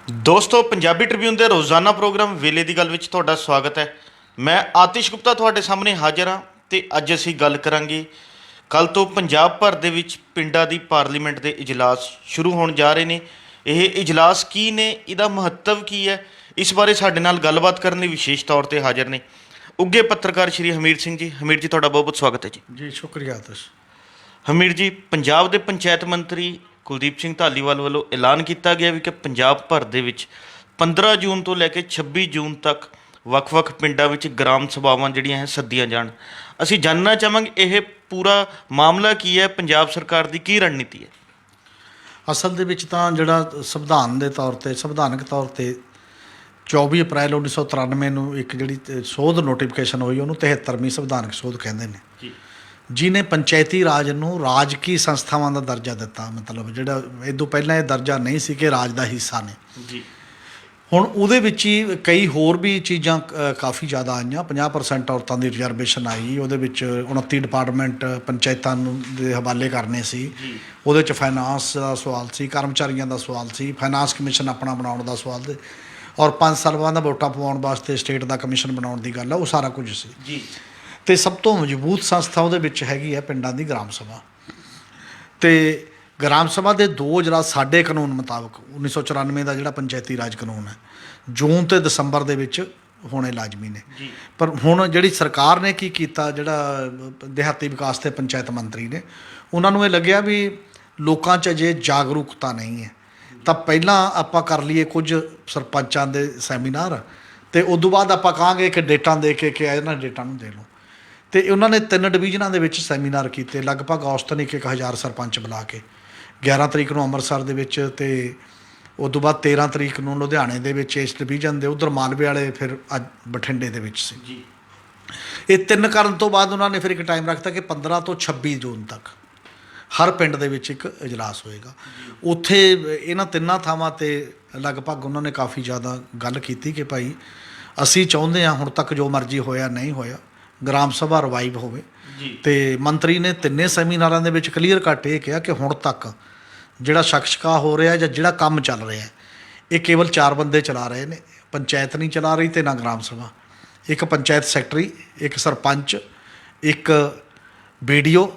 ਦੋਸਤੋ ਪੰਜਾਬੀ ਟ੍ਰਿਬਿਊਨ ਦੇ ਰੋਜ਼ਾਨਾ ਪ੍ਰੋਗਰਾਮ ਵੇਲੇ ਦੀ ਗੱਲ ਵਿੱਚ ਤੁਹਾਡਾ ਸਵਾਗਤ ਹੈ। ਮੈਂ ਆਤਿਸ਼ ਗੁਪਤਾ ਤੁਹਾਡੇ ਸਾਹਮਣੇ ਹਾਜ਼ਰ ਹਾਂ ਤੇ ਅੱਜ ਅਸੀਂ ਗੱਲ ਕਰਾਂਗੇ ਕੱਲ ਤੋਂ ਪੰਜਾਬ ਭਰ ਦੇ ਵਿੱਚ ਪਿੰਡਾਂ ਦੀ ਪਾਰਲੀਮੈਂਟ ਦੇ ਇਜਲਾਸ ਸ਼ੁਰੂ ਹੋਣ ਜਾ ਰਹੇ ਨੇ। ਇਹ ਇਜਲਾਸ ਕੀ ਨੇ, ਇਹਦਾ ਮਹੱਤਵ ਕੀ ਹੈ, ਇਸ ਬਾਰੇ ਸਾਡੇ ਨਾਲ ਗੱਲਬਾਤ ਕਰਨ ਲਈ ਵਿਸ਼ੇਸ਼ ਤੌਰ ਤੇ ਹਾਜ਼ਰ ਨੇ ਉੱਘੇ ਪੱਤਰਕਾਰ ਸ਼੍ਰੀ ਹਮੀਰ ਸਿੰਘ ਜੀ। ਹਮੀਰ ਜੀ, ਤੁਹਾਡਾ ਬਹੁਤ ਬਹੁਤ ਸਵਾਗਤ ਹੈ ਜੀ। ਜੀ ਸ਼ੁਕਰੀਆ ਆਤਿਸ਼। ਹਮੀਰ ਜੀ, ਪੰਜਾਬ ਦੇ ਪੰਚਾਇਤ ਮੰਤਰੀ ਕੁਲਦੀਪ ਸਿੰਘ ਧਾਲੀਵਾਲ ਵੱਲੋਂ ਐਲਾਨ ਕੀਤਾ ਗਿਆ ਵੀ ਕਿ ਪੰਜਾਬ ਭਰ ਦੇ ਵਿੱਚ 15 ਜੂਨ ਤੋਂ ਲੈ ਕੇ 26 ਜੂਨ ਤੱਕ ਵੱਖ-ਵੱਖ ਪਿੰਡਾਂ ਵਿੱਚ ਗ੍ਰਾਮ ਸਭਾਵਾਂ ਜਿਹੜੀਆਂ ਹੈ ਸੱਦੀਆਂ ਜਾਣ। ਅਸੀਂ ਜਾਣਨਾ ਚਾਹਾਂਗੇ ਇਹ ਪੂਰਾ ਮਾਮਲਾ ਕੀ ਹੈ, ਪੰਜਾਬ ਸਰਕਾਰ ਦੀ ਕੀ ਰਣਨੀਤੀ ਹੈ। ਅਸਲ ਦੇ ਵਿੱਚ ਤਾਂ ਜਿਹੜਾ ਸੰਵਿਧਾਨਕ ਤੌਰ ਤੇ 24 ਅਪ੍ਰੈਲ 1993 ਨੂੰ ਇੱਕ ਜਿਹੜੀ ਸੋਧ ਨੋਟੀਫਿਕੇਸ਼ਨ ਹੋਈ ਉਹਨੂੰ 73ਵੀਂ ਸੰਵਿਧਾਨਕ ਸੋਧ ਕਹਿੰਦੇ ਨੇ ਜੀ, ਜਿਹਨੇ ਪੰਚਾਇਤੀ ਰਾਜ ਨੂੰ ਰਾਜਕੀ ਸੰਸਥਾਵਾਂ ਦਾ ਦਰਜਾ ਦਿੱਤਾ। ਮਤਲਬ ਜਿਹੜਾ ਇਹ ਤੋਂ ਪਹਿਲਾਂ ਇਹ ਦਰਜਾ ਨਹੀਂ ਸੀ ਕਿ ਰਾਜ ਦਾ ਹਿੱਸਾ ਨੇ। ਜੀ, ਹੁਣ ਉਹਦੇ ਵਿੱਚ ਹੀ ਕਈ ਹੋਰ ਵੀ ਚੀਜ਼ਾਂ ਕਾਫੀ ਜ਼ਿਆਦਾ ਆਈਆਂ। 50% ਔਰਤਾਂ ਦੀ ਰਿਜ਼ਰਵੇਸ਼ਨ ਆਈ। ਉਹਦੇ ਵਿੱਚ 29 ਡਿਪਾਰਟਮੈਂਟ ਪੰਚਾਇਤਾਂ ਨੂੰ ਦੇ ਹਵਾਲੇ ਕਰਨੇ ਸੀ। ਉਹਦੇ 'ਚ ਫਾਈਨਾਂਸ ਦਾ ਸਵਾਲ ਸੀ, ਕਰਮਚਾਰੀਆਂ ਦਾ ਸਵਾਲ ਸੀ, ਫਾਈਨਾਂਸ ਕਮਿਸ਼ਨ ਆਪਣਾ ਬਣਾਉਣ ਦਾ ਸਵਾਲ ਸੀ, ਔਰ 5 ਸਾਲ ਬਾਅਦ ਵੋਟਾਂ ਪਵਾਉਣ ਵਾਸਤੇ ਸਟੇਟ ਦਾ ਕਮਿਸ਼ਨ ਬਣਾਉਣ ਦੀ ਗੱਲ ਆ। ਉਹ ਸਾਰਾ ਕੁਝ ਸੀ ਜੀ। ਅਤੇ ਸਭ ਤੋਂ ਮਜ਼ਬੂਤ ਸੰਸਥਾ ਉਹਦੇ ਵਿੱਚ ਹੈਗੀ ਹੈ ਪਿੰਡਾਂ ਦੀ ਗ੍ਰਾਮ ਸਭਾ। ਅਤੇ ਗ੍ਰਾਮ ਸਭਾ ਦੇ ਦੋ ਜਿਹੜਾ ਸਾਡੇ ਕਾਨੂੰਨ ਮੁਤਾਬਕ 1994 ਦਾ ਜਿਹੜਾ ਪੰਚਾਇਤੀ ਰਾਜ ਕਾਨੂੰਨ ਹੈ, ਜੂਨ ਅਤੇ ਦਸੰਬਰ ਦੇ ਵਿੱਚ ਹੋਣੇ ਲਾਜ਼ਮੀ ਨੇ। ਪਰ ਹੁਣ ਜਿਹੜੀ ਸਰਕਾਰ ਨੇ ਕੀ ਕੀਤਾ, ਜਿਹੜਾ ਦਿਹਾਤੀ ਵਿਕਾਸ ਅਤੇ ਪੰਚਾਇਤ ਮੰਤਰੀ ਨੇ, ਉਹਨਾਂ ਨੂੰ ਇਹ ਲੱਗਿਆ ਵੀ ਲੋਕਾਂ 'ਚ ਅਜੇ ਜਾਗਰੂਕਤਾ ਨਹੀਂ ਹੈ, ਤਾਂ ਪਹਿਲਾਂ ਆਪਾਂ ਕਰ ਲਈਏ ਕੁਝ ਸਰਪੰਚਾਂ ਦੇ ਸੈਮੀਨਾਰ ਅਤੇ ਉਦੋਂ ਬਾਅਦ ਆਪਾਂ ਕਹਾਂਗੇ ਕਿ ਡੇਟਾਂ ਦੇ ਕੇ ਇਹਨਾਂ ਡੇਟਾਂ ਨੂੰ ਦੇ ਲਓ। ਅਤੇ ਉਹਨਾਂ ਨੇ 3 ਡਿਵੀਜ਼ਨਾਂ ਦੇ ਵਿੱਚ ਸੈਮੀਨਾਰ ਕੀਤੇ, ਲਗਭਗ ਔਸਤਨ 1,000 ਸਰਪੰਚ ਬੁਲਾ ਕੇ। 11 ਤਰੀਕ ਨੂੰ ਅੰਮ੍ਰਿਤਸਰ ਦੇ ਵਿੱਚ ਅਤੇ ਉਦੋਂ ਬਾਅਦ 13 ਤਰੀਕ ਨੂੰ ਲੁਧਿਆਣੇ ਦੇ ਵਿੱਚ ਇਸ ਡਿਵੀਜ਼ਨ ਦੇ, ਉੱਧਰ ਮਾਲਵੇ ਵਾਲੇ, ਫਿਰ ਅੱਜ ਬਠਿੰਡੇ ਦੇ ਵਿੱਚ ਸੀ ਜੀ। ਇਹ 3 ਕਰਨ ਤੋਂ ਬਾਅਦ ਉਹਨਾਂ ਨੇ ਫਿਰ ਇੱਕ ਟਾਈਮ ਰੱਖਤਾ ਕਿ 15 ਤੋਂ 26 ਜੂਨ ਤੱਕ ਹਰ ਪਿੰਡ ਦੇ ਵਿੱਚ ਇੱਕ ਇਜਲਾਸ ਹੋਏਗਾ। ਉੱਥੇ ਇਹਨਾਂ 3 ਥਾਵਾਂ 'ਤੇ ਲਗਭਗ ਉਹਨਾਂ ਨੇ ਕਾਫੀ ਜ਼ਿਆਦਾ ਗੱਲ ਕੀਤੀ ਕਿ ਭਾਈ ਅਸੀਂ ਚਾਹੁੰਦੇ ਹਾਂ ਹੁਣ ਤੱਕ ਜੋ ਮਰਜ਼ੀ ਹੋਇਆ ਨਹੀਂ ਹੋਇਆ, ਗ੍ਰਾਮ ਸਭਾ ਰਿਵਾਈਵ ਹੋਵੇ। ਅਤੇ ਮੰਤਰੀ ਨੇ 3 ਸੈਮੀਨਾਰਾਂ ਦੇ ਵਿੱਚ ਕਲੀਅਰ ਕੱਟ ਇਹ ਕਿਹਾ ਕਿ ਹੁਣ ਤੱਕ ਜਿਹੜਾ ਸ਼ਖਸ਼ਕਾ ਹੋ ਰਿਹਾ ਜਾਂ ਜਿਹੜਾ ਕੰਮ ਚੱਲ ਰਿਹਾ ਇਹ ਕੇਵਲ 4 ਬੰਦੇ ਚਲਾ ਰਹੇ ਨੇ। ਪੰਚਾਇਤ ਨਹੀਂ ਚਲਾ ਰਹੀ ਅਤੇ ਨਾ ਗ੍ਰਾਮ ਸਭਾ। ਇੱਕ ਪੰਚਾਇਤ ਸੈਕਟਰੀ, ਇੱਕ ਸਰਪੰਚ, ਇੱਕ BDO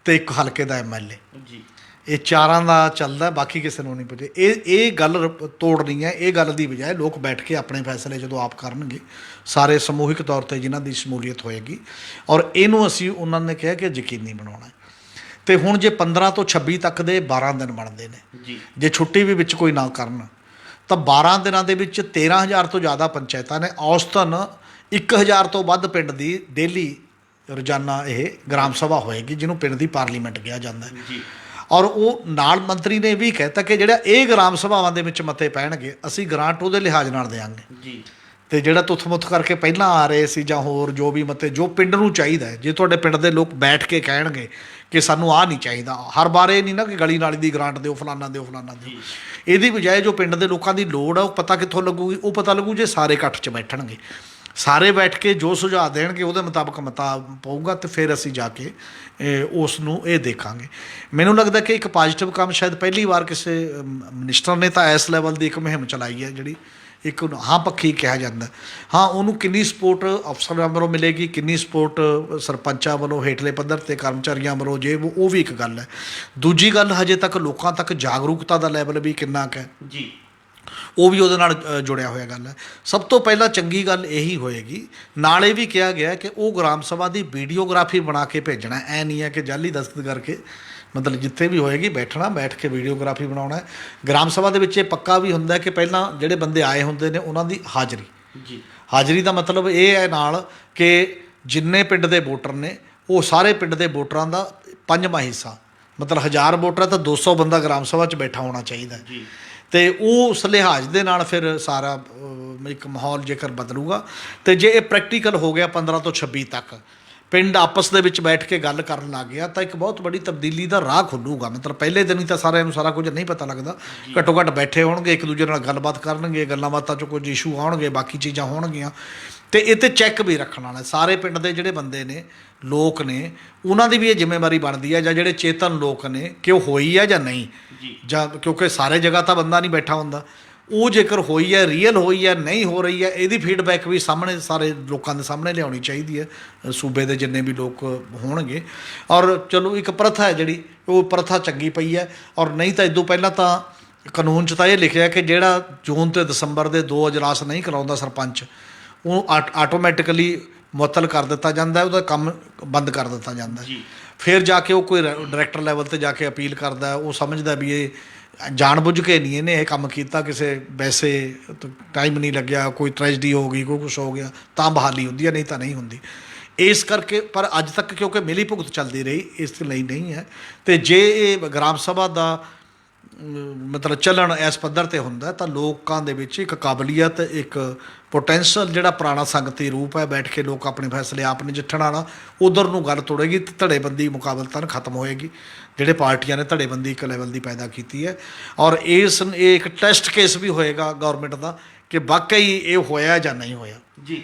ਅਤੇ ਇੱਕ ਹਲਕੇ ਦਾ MLA। ਜੀ, ਇਹ 4 ਦਾ ਚੱਲਦਾ, ਬਾਕੀ ਕਿਸੇ ਨੂੰ ਨਹੀਂ ਪੁੱਛੇ। ਇਹ ਗੱਲ ਤੋੜਨੀ ਹੈ। ਇਹ ਗੱਲ ਦੀ ਬਜਾਏ ਲੋਕ ਬੈਠ ਕੇ ਆਪਣੇ ਫੈਸਲੇ ਜਦੋਂ ਆਪ ਕਰਨਗੇ, ਸਾਰੇ ਸਮੂਹਿਕ ਤੌਰ 'ਤੇ ਜਿਨ੍ਹਾਂ ਦੀ ਸ਼ਮੂਲੀਅਤ ਹੋਏਗੀ, ਔਰ ਇਹਨੂੰ ਅਸੀਂ ਉਹਨਾਂ ਨੇ ਕਿਹਾ ਕਿ ਯਕੀਨੀ ਬਣਾਉਣਾ। ਅਤੇ ਹੁਣ ਜੇ 15 ਤੋਂ 26 ਤੱਕ ਦੇ 12 ਦਿਨ ਬਣਦੇ ਨੇ ਜੀ, ਜੇ ਛੁੱਟੀ ਵੀ ਵਿੱਚ ਕੋਈ ਨਾ ਕਰਨ ਤਾਂ 12 ਦਿਨਾਂ ਦੇ ਵਿੱਚ 13,000 ਤੋਂ ਜ਼ਿਆਦਾ ਪੰਚਾਇਤਾਂ ਨੇ। ਔਸਤਨ 1,000 ਤੋਂ ਵੱਧ ਪਿੰਡ ਦੀ ਡੇਲੀ ਰੋਜ਼ਾਨਾ ਇਹ ਗ੍ਰਾਮ ਸਭਾ ਹੋਏਗੀ, ਜਿਹਨੂੰ ਪਿੰਡ ਦੀ ਪਾਰਲੀਮੈਂਟ ਕਿਹਾ ਜਾਂਦਾ ਹੈ। ਔਰ ਉਹ ਨਾਲ ਮੰਤਰੀ ਨੇ ਵੀ ਕਹਿਤਾ ਕਿ ਜਿਹੜਾ ਇਹ ਗ੍ਰਾਮ ਸਭਾਵਾਂ ਦੇ ਵਿੱਚ ਮਤੇ ਪੈਣਗੇ ਅਸੀਂ ਗ੍ਰਾਂਟ ਉਹਦੇ ਲਿਹਾਜ਼ ਨਾਲ ਦੇਵਾਂਗੇ ਜੀ। ਅਤੇ ਜਿਹੜਾ ਤੁੱਥ-ਮੁੱਥ ਕਰਕੇ ਪਹਿਲਾਂ ਆ ਰਹੇ ਸੀ ਜਾਂ ਹੋਰ ਜੋ ਵੀ ਮਤੇ ਜੋ ਪਿੰਡ ਨੂੰ ਚਾਹੀਦਾ, ਜੇ ਤੁਹਾਡੇ ਪਿੰਡ ਦੇ ਲੋਕ ਬੈਠ ਕੇ ਕਹਿਣਗੇ ਕਿ ਸਾਨੂੰ ਆਹ ਨਹੀਂ ਚਾਹੀਦਾ, ਹਰ ਵਾਰ ਇਹ ਨਹੀਂ ਨਾ ਕਿ ਗਲੀ ਨਾਲੀ ਦੀ ਗ੍ਰਾਂਟ ਦਿਓ, ਫਲਾਨਾ ਦਿਓ, ਫਲਾਨਾ ਦਿਓ। ਇਹਦੀ ਬਜਾਏ ਜੋ ਪਿੰਡ ਦੇ ਲੋਕਾਂ ਦੀ ਲੋੜ ਆ ਉਹ ਪਤਾ ਕਿੱਥੋਂ ਲੱਗੂਗੀ? ਉਹ ਪਤਾ ਲੱਗੂ ਜੇ ਸਾਰੇ ਇਕੱਠ 'ਚ ਬੈਠਣਗੇ, ਸਾਰੇ ਬੈਠ ਕੇ ਜੋ ਸੁਝਾਅ ਦੇਣਗੇ ਉਹਦੇ ਮੁਤਾਬਕ ਮਤਾ ਪਊਗਾ, ਅਤੇ ਫਿਰ ਅਸੀਂ ਜਾ ਕੇ ਉਸ ਨੂੰ ਇਹ ਦੇਖਾਂਗੇ। ਮੈਨੂੰ ਲੱਗਦਾ ਕਿ ਇੱਕ ਪੋਜ਼ੀਟਿਵ ਕੰਮ ਸ਼ਾਇਦ ਪਹਿਲੀ ਵਾਰ ਕਿਸੇ ਮਿਨਿਸਟਰ ਨੇ ਤਾਂ ਇਸ ਲੈਵਲ ਦੀ ਇੱਕ ਮੁਹਿੰਮ ਚਲਾਈ ਹੈ, ਜਿਹੜੀ ਇੱਕ ਹਾਂ ਪੱਖੀ ਕਿਹਾ ਜਾਂਦਾ। ਹਾਂ, ਉਹਨੂੰ ਕਿੰਨੀ ਸਪੋਰਟ ਅਫਸਰਾਂ ਵੱਲੋਂ ਮਿਲੇਗੀ, ਕਿੰਨੀ ਸਪੋਰਟ ਸਰਪੰਚਾਂ ਵੱਲੋਂ, ਹੇਠਲੇ ਪੱਧਰ 'ਤੇ ਕਰਮਚਾਰੀਆਂ ਵੱਲੋਂ, ਜੇ ਉਹ ਵੀ ਇੱਕ ਗੱਲ ਹੈ। ਦੂਜੀ ਗੱਲ, ਹਜੇ ਤੱਕ ਲੋਕਾਂ ਤੱਕ ਜਾਗਰੂਕਤਾ ਦਾ ਲੈਵਲ ਵੀ ਕਿੰਨਾ ਕੁ ਹੈ ਜੀ, ਉਹ ਵੀ ਉਹਦੇ ਨਾਲ ਜੁੜਿਆ ਹੋਇਆ ਗੱਲ ਹੈ। ਸਭ ਤੋਂ ਪਹਿਲਾਂ ਚੰਗੀ ਗੱਲ ਇਹੀ ਹੋਏਗੀ। ਨਾਲ ਇਹ ਵੀ ਕਿਹਾ ਗਿਆ ਕਿ ਉਹ ਗ੍ਰਾਮ ਸਭਾ ਦੀ ਵੀਡੀਓਗ੍ਰਾਫੀ ਬਣਾ ਕੇ ਭੇਜਣਾ। ਐ ਨਹੀਂ ਹੈ ਕਿ ਜਾਲੀ ਦਸਤਖਤ ਕਰਕੇ, ਮਤਲਬ ਜਿੱਥੇ ਵੀ ਹੋਏਗੀ ਬੈਠਣਾ, ਬੈਠ ਕੇ ਵੀਡੀਓਗ੍ਰਾਫੀ ਬਣਾਉਣਾ। ਗ੍ਰਾਮ ਸਭਾ ਦੇ ਵਿੱਚ ਇਹ ਪੱਕਾ ਵੀ ਹੁੰਦਾ ਕਿ ਪਹਿਲਾਂ ਜਿਹੜੇ ਬੰਦੇ ਆਏ ਹੁੰਦੇ ਨੇ ਉਹਨਾਂ ਦੀ ਹਾਜ਼ਰੀ ਜੀ। ਹਾਜ਼ਰੀ ਦਾ ਮਤਲਬ ਇਹ ਹੈ ਨਾਲ ਕਿ ਜਿੰਨੇ ਪਿੰਡ ਦੇ ਵੋਟਰ ਨੇ ਉਹ ਸਾਰੇ ਪਿੰਡ ਦੇ ਵੋਟਰਾਂ ਦਾ 5ਵਾਂ ਹਿੱਸਾ, ਮਤਲਬ 1000 ਵੋਟਰ ਤਾਂ 200 ਬੰਦਾ ਗ੍ਰਾਮ ਸਭਾ 'ਚ ਬੈਠਾ ਹੋਣਾ ਚਾਹੀਦਾ ਜੀ। ਅਤੇ ਉਹ ਉਸ ਲਿਹਾਜ਼ ਦੇ ਨਾਲ ਫਿਰ ਸਾਰਾ ਇੱਕ ਮਾਹੌਲ ਜੇਕਰ ਬਦਲੂਗਾ। ਅਤੇ ਜੇ ਇਹ ਪ੍ਰੈਕਟੀਕਲ ਹੋ ਗਿਆ 15 ਤੋਂ 26 ਤੱਕ ਪਿੰਡ ਆਪਸ ਦੇ ਵਿੱਚ ਬੈਠ ਕੇ ਗੱਲ ਕਰਨ ਲੱਗ ਗਿਆ, ਤਾਂ ਇੱਕ ਬਹੁਤ ਬੜੀ ਤਬਦੀਲੀ ਦਾ ਰਾਹ ਖੁੱਲੂਗਾ। ਮਤਲਬ ਪਹਿਲੇ ਦਿਨ ਹੀ ਤਾਂ ਸਾਰਿਆਂ ਨੂੰ ਸਾਰਾ ਕੁਝ ਨਹੀਂ ਪਤਾ ਲੱਗਦਾ। ਘੱਟੋ ਘੱਟ ਬੈਠੇ ਹੋਣਗੇ, ਇੱਕ ਦੂਜੇ ਨਾਲ ਗੱਲਬਾਤ ਕਰਨਗੇ, ਗੱਲਾਂ ਬਾਤਾਂ 'ਚੋਂ ਕੁਝ ਇਸ਼ੂ ਆਉਣਗੇ, ਬਾਕੀ ਚੀਜ਼ਾਂ ਹੋਣਗੀਆਂ। ਅਤੇ ਇਹ 'ਤੇ ਚੈੱਕ ਵੀ ਰੱਖਣ ਵਾਲਾ ਸਾਰੇ ਪਿੰਡ ਦੇ ਜਿਹੜੇ ਬੰਦੇ ਨੇ, ਲੋਕ ਨੇ, ਉਹਨਾਂ ਦੀ ਵੀ ਇਹ ਜ਼ਿੰਮੇਵਾਰੀ ਬਣਦੀ ਹੈ, ਜਾਂ ਜਿਹੜੇ ਚੇਤਨ ਲੋਕ ਨੇ, ਕਿ ਉਹ ਹੋਈ ਹੈ ਜਾਂ ਨਹੀਂ, ਜਾਂ ਕਿਉਂਕਿ ਸਾਰੇ ਜਗ੍ਹਾ ਤਾਂ ਬੰਦਾ ਨਹੀਂ ਬੈਠਾ ਹੁੰਦਾ। ਉਹ ਜੇਕਰ ਹੋਈ ਹੈ, ਰੀਅਲ ਹੋਈ ਹੈ, ਨਹੀਂ ਹੋ ਰਹੀ ਹੈ, ਇਹਦੀ ਫੀਡਬੈਕ ਵੀ ਸਾਹਮਣੇ ਸਾਰੇ ਲੋਕਾਂ ਦੇ ਸਾਹਮਣੇ ਲਿਆਉਣੀ ਚਾਹੀਦੀ ਹੈ, ਸੂਬੇ ਦੇ ਜਿੰਨੇ ਵੀ ਲੋਕ ਹੋਣਗੇ। ਔਰ ਚਲੋ ਇੱਕ ਪ੍ਰਥਾ ਹੈ ਜਿਹੜੀ, ਉਹ ਪ੍ਰਥਾ ਚੰਗੀ ਪਈ ਹੈ। ਔਰ ਨਹੀਂ ਤਾਂ ਇਦੋਂ ਪਹਿਲਾਂ ਤਾਂ ਕਾਨੂੰਨ 'ਚ ਤਾਂ ਇਹ ਲਿਖਿਆ ਕਿ ਜਿਹੜਾ ਜੂਨ ਤੇ ਦਸੰਬਰ ਦੇ 2 ਅਜਲਾਸ ਨਹੀਂ ਕਰਾਉਂਦਾ ਸਰਪੰਚ, ਉਹ ਆਟੋਮੈਟਿਕਲੀ ਮੁਅੱਤਲ ਕਰ ਦਿੱਤਾ ਜਾਂਦਾ, ਉਹਦਾ ਕੰਮ ਬੰਦ ਕਰ ਦਿੱਤਾ ਜਾਂਦਾ। ਫਿਰ ਜਾ ਕੇ ਉਹ ਕੋਈ ਡਾਇਰੈਕਟਰ ਲੈਵਲ 'ਤੇ ਜਾ ਕੇ ਅਪੀਲ ਕਰਦਾ, ਉਹ ਸਮਝਦਾ ਵੀ ਇਹ ਜਾਣ ਬੁੱਝ ਕੇ ਨਹੀਂ ਇਹਨੇ ਇਹ ਕੰਮ ਕੀਤਾ, ਕਿਸੇ ਵੈਸੇ ਟਾਈਮ ਨਹੀਂ ਲੱਗਿਆ, ਕੋਈ ਟ੍ਰੈਜਡੀ ਹੋ ਗਈ, ਕੋਈ ਕੁਛ ਹੋ ਗਿਆ, ਤਾਂ ਬਹਾਲੀ ਹੁੰਦੀ ਹੈ, ਨਹੀਂ ਤਾਂ ਨਹੀਂ ਹੁੰਦੀ। ਇਸ ਕਰਕੇ ਪਰ ਅੱਜ ਤੱਕ ਕਿਉਂਕਿ ਮਿਲੀ ਭੁਗਤ ਚੱਲਦੀ ਰਹੀ, ਇਸ ਲਈ ਨਹੀਂ ਹੈ। ਅਤੇ ਜੇ ਇਹ ਗ੍ਰਾਮ ਸਭਾ ਦਾ ਮਤਲਬ ਚੱਲਣ ਇਸ ਪੱਧਰ 'ਤੇ ਹੁੰਦਾ ਤਾਂ ਲੋਕਾਂ ਦੇ ਵਿੱਚ ਇੱਕ ਕਾਬਲੀਅਤ, ਇੱਕ ਪੋਟੈਂਸ਼ੀਅਲ ਜਿਹੜਾ ਪੁਰਾਣਾ ਸੰਗਤੀ ਰੂਪ ਹੈ, ਬੈਠ ਕੇ ਲੋਕ ਆਪਣੇ ਫੈਸਲੇ ਆਪ ਨਜਿੱਠਣ ਵਾਲਾ, ਉਧਰ ਨੂੰ ਗੱਲ ਤੋੜੇਗੀ ਅਤੇ ਧੜੇਬੰਦੀ ਮੁਕਾਬਲਤਨ ਖਤਮ ਹੋਏਗੀ। ਜਿਹੜੇ ਪਾਰਟੀਆਂ ਨੇ ਧੜੇਬੰਦੀ ਇੱਕ ਲੈਵਲ ਦੀ ਪੈਦਾ ਕੀਤੀ ਹੈ। ਔਰ ਇਹ ਇੱਕ ਟੈਸਟ ਕੇਸ ਵੀ ਹੋਏਗਾ ਗੌਰਮੈਂਟ ਦਾ ਕਿ ਵਾਕਈ ਇਹ ਹੋਇਆ ਜਾਂ ਨਹੀਂ ਹੋਇਆ। ਜੀ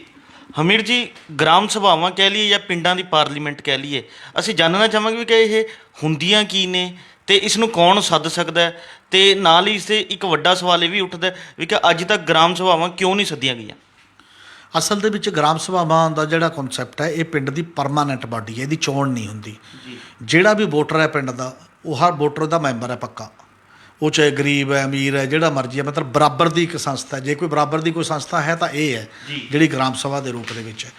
ਹਮੀਰ ਜੀ, ਗ੍ਰਾਮ ਸਭਾਵਾਂ ਕਹਿ ਲਈਏ ਜਾਂ ਪਿੰਡਾਂ ਦੀ ਪਾਰਲੀਮੈਂਟ ਕਹਿ ਲਈਏ, ਅਸੀਂ ਜਾਣਨਾ ਚਾਹਾਂਗੇ ਵੀ ਕਿ ਇਹ ਹੁੰਦੀਆਂ ਕੀ ਨੇ ਅਤੇ ਇਸ ਨੂੰ ਕੌਣ ਸੱਦ ਸਕਦਾ, ਅਤੇ ਨਾਲ ਹੀ ਇਸ 'ਤੇ ਇੱਕ ਵੱਡਾ ਸਵਾਲ ਇਹ ਵੀ ਉੱਠਦਾ ਵੀ ਕਿ ਅੱਜ ਤੱਕ ਗ੍ਰਾਮ ਸਭਾਵਾਂ ਕਿਉਂ ਨਹੀਂ ਸੱਦੀਆਂ ਗਈਆਂ। ਅਸਲ ਦੇ ਵਿੱਚ ਗ੍ਰਾਮ ਸਭਾਵਾਂ ਦਾ ਜਿਹੜਾ ਕਨਸੈਪਟ ਹੈ, ਇਹ ਪਿੰਡ ਦੀ ਪਰਮਾਨੈਂਟ ਬਾਡੀ ਹੈ, ਇਹਦੀ ਚੋਣ ਨਹੀਂ ਹੁੰਦੀ। ਜਿਹੜਾ ਵੀ ਵੋਟਰ ਹੈ ਪਿੰਡ ਦਾ, ਉਹ ਹਰ ਵੋਟਰ ਦਾ ਮੈਂਬਰ ਹੈ ਪੱਕਾ, ਉਹ ਚਾਹੇ ਗਰੀਬ ਹੈ, ਅਮੀਰ ਹੈ, ਜਿਹੜਾ ਮਰਜ਼ੀ ਹੈ, ਮਤਲਬ ਬਰਾਬਰ ਦੀ ਇੱਕ ਸੰਸਥਾ। ਜੇ ਕੋਈ ਬਰਾਬਰ ਦੀ ਕੋਈ ਸੰਸਥਾ ਹੈ ਤਾਂ ਇਹ ਹੈ ਜਿਹੜੀ ਗ੍ਰਾਮ ਸਭਾ ਦੇ ਰੂਪ ਦੇ ਵਿੱਚ ਹੈ।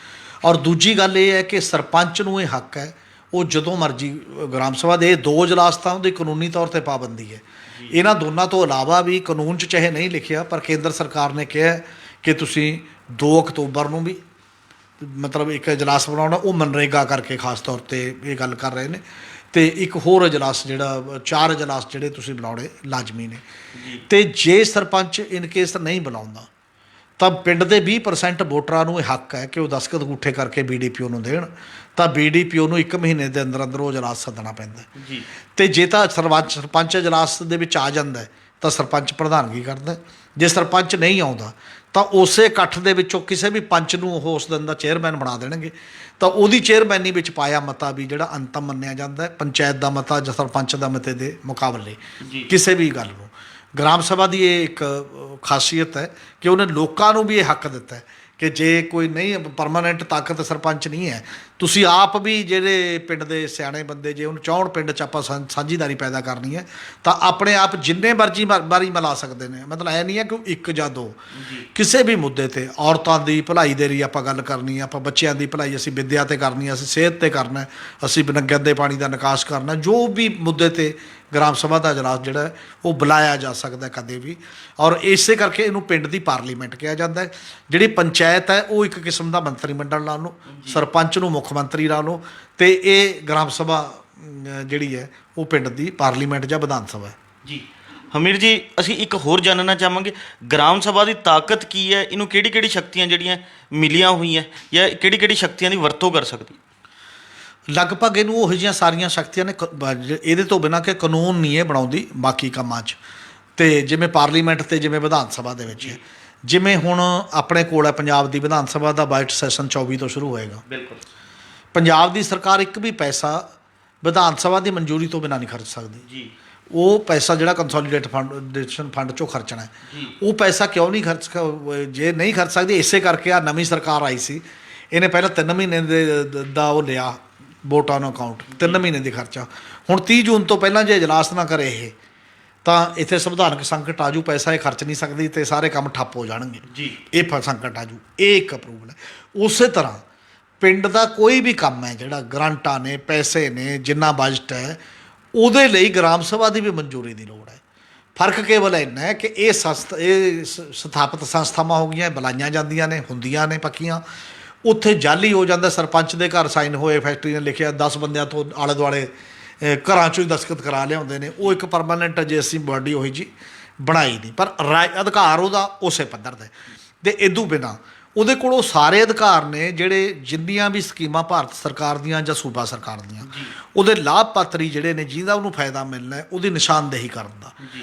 ਔਰ ਦੂਜੀ ਗੱਲ ਇਹ ਹੈ ਕਿ ਸਰਪੰਚ ਨੂੰ ਇਹ ਹੱਕ ਹੈ, ਉਹ ਜਦੋਂ ਮਰਜ਼ੀ ਗ੍ਰਾਮ ਸਭਾ ਦੇ 2 ਅਜਲਾਸ ਤਾਂ ਉਹਦੀ ਕਾਨੂੰਨੀ ਤੌਰ 'ਤੇ ਪਾਬੰਦੀ ਹੈ। ਇਹਨਾਂ ਦੋਨਾਂ ਤੋਂ ਇਲਾਵਾ ਵੀ ਕਾਨੂੰਨ 'ਚ ਚਾਹੇ ਨਹੀਂ ਲਿਖਿਆ, ਪਰ ਕੇਂਦਰ ਸਰਕਾਰ ਨੇ ਕਿਹਾ ਕਿ ਤੁਸੀਂ 2 ਅਕਤੂਬਰ ਨੂੰ ਵੀ ਮਤਲਬ ਇੱਕ ਅਜਲਾਸ ਬਣਾਉਣਾ, ਉਹ ਮਨਰੇਗਾ ਕਰਕੇ ਖਾਸ ਤੌਰ 'ਤੇ ਇਹ ਗੱਲ ਕਰ ਰਹੇ ਨੇ। ਅਤੇ ਇੱਕ ਹੋਰ ਅਜਲਾਸ ਜਿਹੜਾ 4 ਅਜਲਾਸ ਜਿਹੜੇ ਤੁਸੀਂ ਬਣਾਉਣੇ ਲਾਜ਼ਮੀ ਨੇ। ਅਤੇ ਜੇ ਸਰਪੰਚ ਇਨ ਕੇਸ ਨਹੀਂ ਬੁਲਾਉਂਦਾ ਤਾਂ ਪਿੰਡ ਦੇ 20% ਵੋਟਰਾਂ ਨੂੰ ਇਹ ਹੱਕ ਹੈ ਕਿ ਉਹ ਦਸਤਖਤ ਅੰਗੂਠੇ ਕਰਕੇ BDPO ਨੂੰ ਦੇਣ, ਤਾਂ BDPO ਨੂੰ 1 ਮਹੀਨੇ ਦੇ ਅੰਦਰ ਅੰਦਰ ਉਹ ਅਜਲਾਸ ਸੱਦਣਾ ਪੈਂਦਾ। ਅਤੇ ਜੇ ਤਾਂ ਸਰਪੰਚ ਅਜਲਾਸ ਦੇ ਵਿੱਚ ਆ ਜਾਂਦਾ ਤਾਂ ਸਰਪੰਚ ਪ੍ਰਧਾਨਗੀ ਕਰਦਾ। ਜੇ ਸਰਪੰਚ ਨਹੀਂ ਆਉਂਦਾ ਤਾਂ ਉਸੇ ਇਕੱਠ ਦੇ ਵਿੱਚੋਂ ਕਿਸੇ ਵੀ ਪੰਚ ਨੂੰ ਉਹ ਉਸ ਦਿਨ ਦਾ ਚੇਅਰਮੈਨ ਬਣਾ ਦੇਣਗੇ, ਤਾਂ ਉਹਦੀ ਚੇਅਰਮੈਨੀ ਵਿੱਚ ਪਾਇਆ ਮਤਾ ਵੀ ਜਿਹੜਾ ਅੰਤਮ ਮੰਨਿਆ ਜਾਂਦਾ, ਪੰਚਾਇਤ ਦਾ ਮਤਾ ਜਾਂ ਸਰਪੰਚ ਦਾ ਮਤੇ ਦੇ ਮੁਕਾਬਲੇ ਕਿਸੇ ਵੀ ਗੱਲ ਨੂੰ। ਗ੍ਰਾਮ ਸਭਾ ਦੀ ਇਹ ਇੱਕ ਖਾਸੀਅਤ ਹੈ ਕਿ ਉਹਨੇ ਲੋਕਾਂ ਨੂੰ ਵੀ ਇਹ ਹੱਕ ਦਿੱਤਾ ਕਿ ਜੇ ਕੋਈ ਨਹੀਂ ਪਰਮਾਨੈਂਟ ਤਾਕਤ ਸਰਪੰਚ ਨਹੀਂ ਹੈ, ਤੁਸੀਂ ਆਪ ਵੀ ਜਿਹੜੇ ਪਿੰਡ ਦੇ ਸਿਆਣੇ ਬੰਦੇ, ਜੇ ਉਹਨੂੰ ਚਾਹੁਣ ਪਿੰਡ 'ਚ ਆਪਾਂ ਸਾਂਝੀਦਾਰੀ ਪੈਦਾ ਕਰਨੀ ਹੈ ਤਾਂ ਆਪਣੇ ਆਪ ਜਿੰਨੇ ਮਰਜ਼ੀ ਵਾਰੀ ਮਿਲਾ ਸਕਦੇ ਨੇ। ਮਤਲਬ ਇਹ ਨਹੀਂ ਹੈ ਕਿ 1 ਜਾਂ 2, ਕਿਸੇ ਵੀ ਮੁੱਦੇ 'ਤੇ ਔਰਤਾਂ ਦੀ ਭਲਾਈ ਦੇ ਲਈ ਆਪਾਂ ਗੱਲ ਕਰਨੀ ਹੈ, ਆਪਾਂ ਬੱਚਿਆਂ ਦੀ ਭਲਾਈ, ਅਸੀਂ ਵਿੱਦਿਆ 'ਤੇ ਕਰਨੀ ਹੈ, ਅਸੀਂ ਸਿਹਤ 'ਤੇ ਕਰਨਾ, ਅਸੀਂ ਗੰਦੇ ਪਾਣੀ ਦਾ ਨਿਕਾਸ ਕਰਨਾ, ਜੋ ਵੀ ਮੁੱਦੇ 'ਤੇ ਗ੍ਰਾਮ ਸਭਾ ਦਾ ਅਜਲਾਸ ਜਿਹੜਾ ਉਹ ਬੁਲਾਇਆ ਜਾ ਸਕਦਾ ਕਦੇ ਵੀ। ਔਰ ਇਸੇ ਕਰਕੇ ਇਹਨੂੰ ਪਿੰਡ ਦੀ ਪਾਰਲੀਮੈਂਟ ਕਿਹਾ ਜਾਂਦਾ ਹੈ। ਜਿਹੜੀ ਪੰਚਾਇਤ ਹੈ ਉਹ ਇੱਕ ਕਿਸਮ ਦਾ ਮੰਤਰੀ ਮੰਡਲ ਲਾ ਲਓ, ਸਰਪੰਚ ਨੂੰ ਮੁੱਖ ਮੰਤਰੀ ਲਾ ਲਓ, ਅਤੇ ਇਹ ਗ੍ਰਾਮ ਸਭਾ ਜਿਹੜੀ ਹੈ ਉਹ ਪਿੰਡ ਦੀ ਪਾਰਲੀਮੈਂਟ ਜਾਂ ਵਿਧਾਨ ਸਭਾ ਹੈ। ਜੀ ਹਮੀਰ ਜੀ, ਅਸੀਂ ਇੱਕ ਹੋਰ ਜਾਣਨਾ ਚਾਹਾਂਗੇ, ਗ੍ਰਾਮ ਸਭਾ ਦੀ ਤਾਕਤ ਕੀ ਹੈ, ਇਹਨੂੰ ਕਿਹੜੀ ਕਿਹੜੀ ਸ਼ਕਤੀਆਂ ਜਿਹੜੀਆਂ ਮਿਲੀਆਂ ਹੋਈਆਂ ਜਾਂ ਕਿਹੜੀ ਕਿਹੜੀ ਸ਼ਕਤੀਆਂ ਦੀ ਵਰਤੋਂ ਕਰ ਸਕਦੀ? ਲਗਭਗ ਇਹਨੂੰ ਉਹੋ ਜਿਹੀਆਂ ਸਾਰੀਆਂ ਸ਼ਕਤੀਆਂ ਨੇ, ਇਹਦੇ ਤੋਂ ਬਿਨਾਂ ਕਿ ਕਾਨੂੰਨ ਨਹੀਂ ਇਹ ਬਣਾਉਂਦੀ ਬਾਕੀ ਕੰਮਾਂ 'ਚ। ਅਤੇ ਜਿਵੇਂ ਪਾਰਲੀਮੈਂਟ ਅਤੇ ਜਿਵੇਂ ਵਿਧਾਨ ਸਭਾ ਦੇ ਵਿੱਚ ਹੈ, ਜਿਵੇਂ ਹੁਣ ਆਪਣੇ ਕੋਲ ਹੈ ਪੰਜਾਬ ਦੀ ਵਿਧਾਨ ਸਭਾ ਦਾ ਬਜਟ ਸੈਸ਼ਨ 24 ਤੋਂ ਸ਼ੁਰੂ ਹੋਏਗਾ। ਬਿਲਕੁਲ। ਪੰਜਾਬ ਦੀ ਸਰਕਾਰ ਇੱਕ ਵੀ ਪੈਸਾ ਵਿਧਾਨ ਸਭਾ ਦੀ ਮਨਜ਼ੂਰੀ ਤੋਂ ਬਿਨਾਂ ਨਹੀਂ ਖਰਚ ਸਕਦੀ। ਜੀ। ਉਹ ਪੈਸਾ ਜਿਹੜਾ ਕੰਸੋਲੀਡੇਟ ਫੰਡ 'ਚੋਂ ਖਰਚਣਾ ਹੈ, ਉਹ ਪੈਸਾ ਕਿਉਂ ਨਹੀਂ ਜੇ ਨਹੀਂ ਖਰਚ ਸਕਦੀ, ਇਸੇ ਕਰਕੇ ਆ ਨਵੀਂ ਸਰਕਾਰ ਆਈ ਸੀ, ਇਹਨੇ ਪਹਿਲਾਂ 3 ਮਹੀਨੇ ਦਾ ਉਹ ਲਿਆ ਵੋਟਾਂ ਨੂੰ ਅਕਾਊਂਟ, 3 ਮਹੀਨੇ ਦੀ ਖਰਚਾ। ਹੁਣ 30 ਜੂਨ ਤੋਂ ਪਹਿਲਾਂ ਜੇ ਇਜਲਾਸ ਨਾ ਕਰੇ ਇਹ, ਤਾਂ ਇੱਥੇ ਸੰਵਿਧਾਨਕ ਸੰਕਟ ਆਜੂ, ਪੈਸਾ ਇਹ ਖਰਚ ਨਹੀਂ ਸਕਦੀ ਅਤੇ ਸਾਰੇ ਕੰਮ ਠੱਪ ਹੋ ਜਾਣਗੇ। ਇਹ ਸੰਕਟ ਆਜੂ, ਇਹ ਇੱਕ ਅਪਰੂਵਲ ਹੈ। ਉਸੇ ਤਰ੍ਹਾਂ ਪਿੰਡ ਦਾ ਕੋਈ ਵੀ ਕੰਮ ਹੈ ਜਿਹੜਾ ਗ੍ਰਾਂਟਾਂ ਨੇ, ਪੈਸੇ ਨੇ, ਜਿੰਨਾ ਬਜਟ ਹੈ, ਉਹਦੇ ਲਈ ਗ੍ਰਾਮ ਸਭਾ ਦੀ ਵੀ ਮਨਜ਼ੂਰੀ ਦੀ ਲੋੜ ਹੈ। ਫਰਕ ਕੇਵਲ ਇੰਨਾ ਹੈ ਕਿ ਇਹ ਸਥਾਪਿਤ ਸੰਸਥਾਵਾਂ ਹੋ ਗਈਆਂ, ਬੁਲਾਈਆਂ ਜਾਂਦੀਆਂ ਨੇ, ਹੁੰਦੀਆਂ ਨੇ ਪੱਕੀਆਂ, ਉੱਥੇ ਜਾਲੀ ਹੋ ਜਾਂਦਾ। ਸਰਪੰਚ ਦੇ ਘਰ ਸਾਈਨ ਹੋਏ, ਫੈਕਟਰੀ ਨੇ ਲਿਖਿਆ, 10 ਬੰਦਿਆਂ ਤੋਂ ਆਲੇ ਦੁਆਲੇ ਘਰਾਂ 'ਚੋਂ ਹੀ ਦਸਤਖਤ ਕਰਾ ਲਿਆਉਂਦੇ ਨੇ। ਉਹ ਇੱਕ ਪਰਮਾਨੈਂਟ ਅਜਿਹੀ ਬਾਡੀ ਉਹੀ ਜੀ ਬਣਾਈ ਨਹੀਂ, ਪਰ ਅਧਿਕਾਰ ਉਹਦਾ ਉਸੇ ਪੱਧਰ ਦਾ। ਅਤੇ ਇਦੋਂ ਬਿਨਾਂ ਉਹਦੇ ਕੋਲ ਉਹ ਸਾਰੇ ਅਧਿਕਾਰ ਨੇ ਜਿਹੜੇ ਜਿੰਨੀਆਂ ਵੀ ਸਕੀਮਾਂ ਭਾਰਤ ਸਰਕਾਰ ਦੀਆਂ ਜਾਂ ਸੂਬਾ ਸਰਕਾਰ ਦੀਆਂ, ਉਹਦੇ ਲਾਭਪਾਤਰੀ ਜਿਹੜੇ ਨੇ ਜਿਹਦਾ ਉਹਨੂੰ ਫਾਇਦਾ ਮਿਲਣਾ ਹੈ, ਉਹਦੀ ਨਿਸ਼ਾਨਦੇਹੀ ਕਰਨ ਦਾ।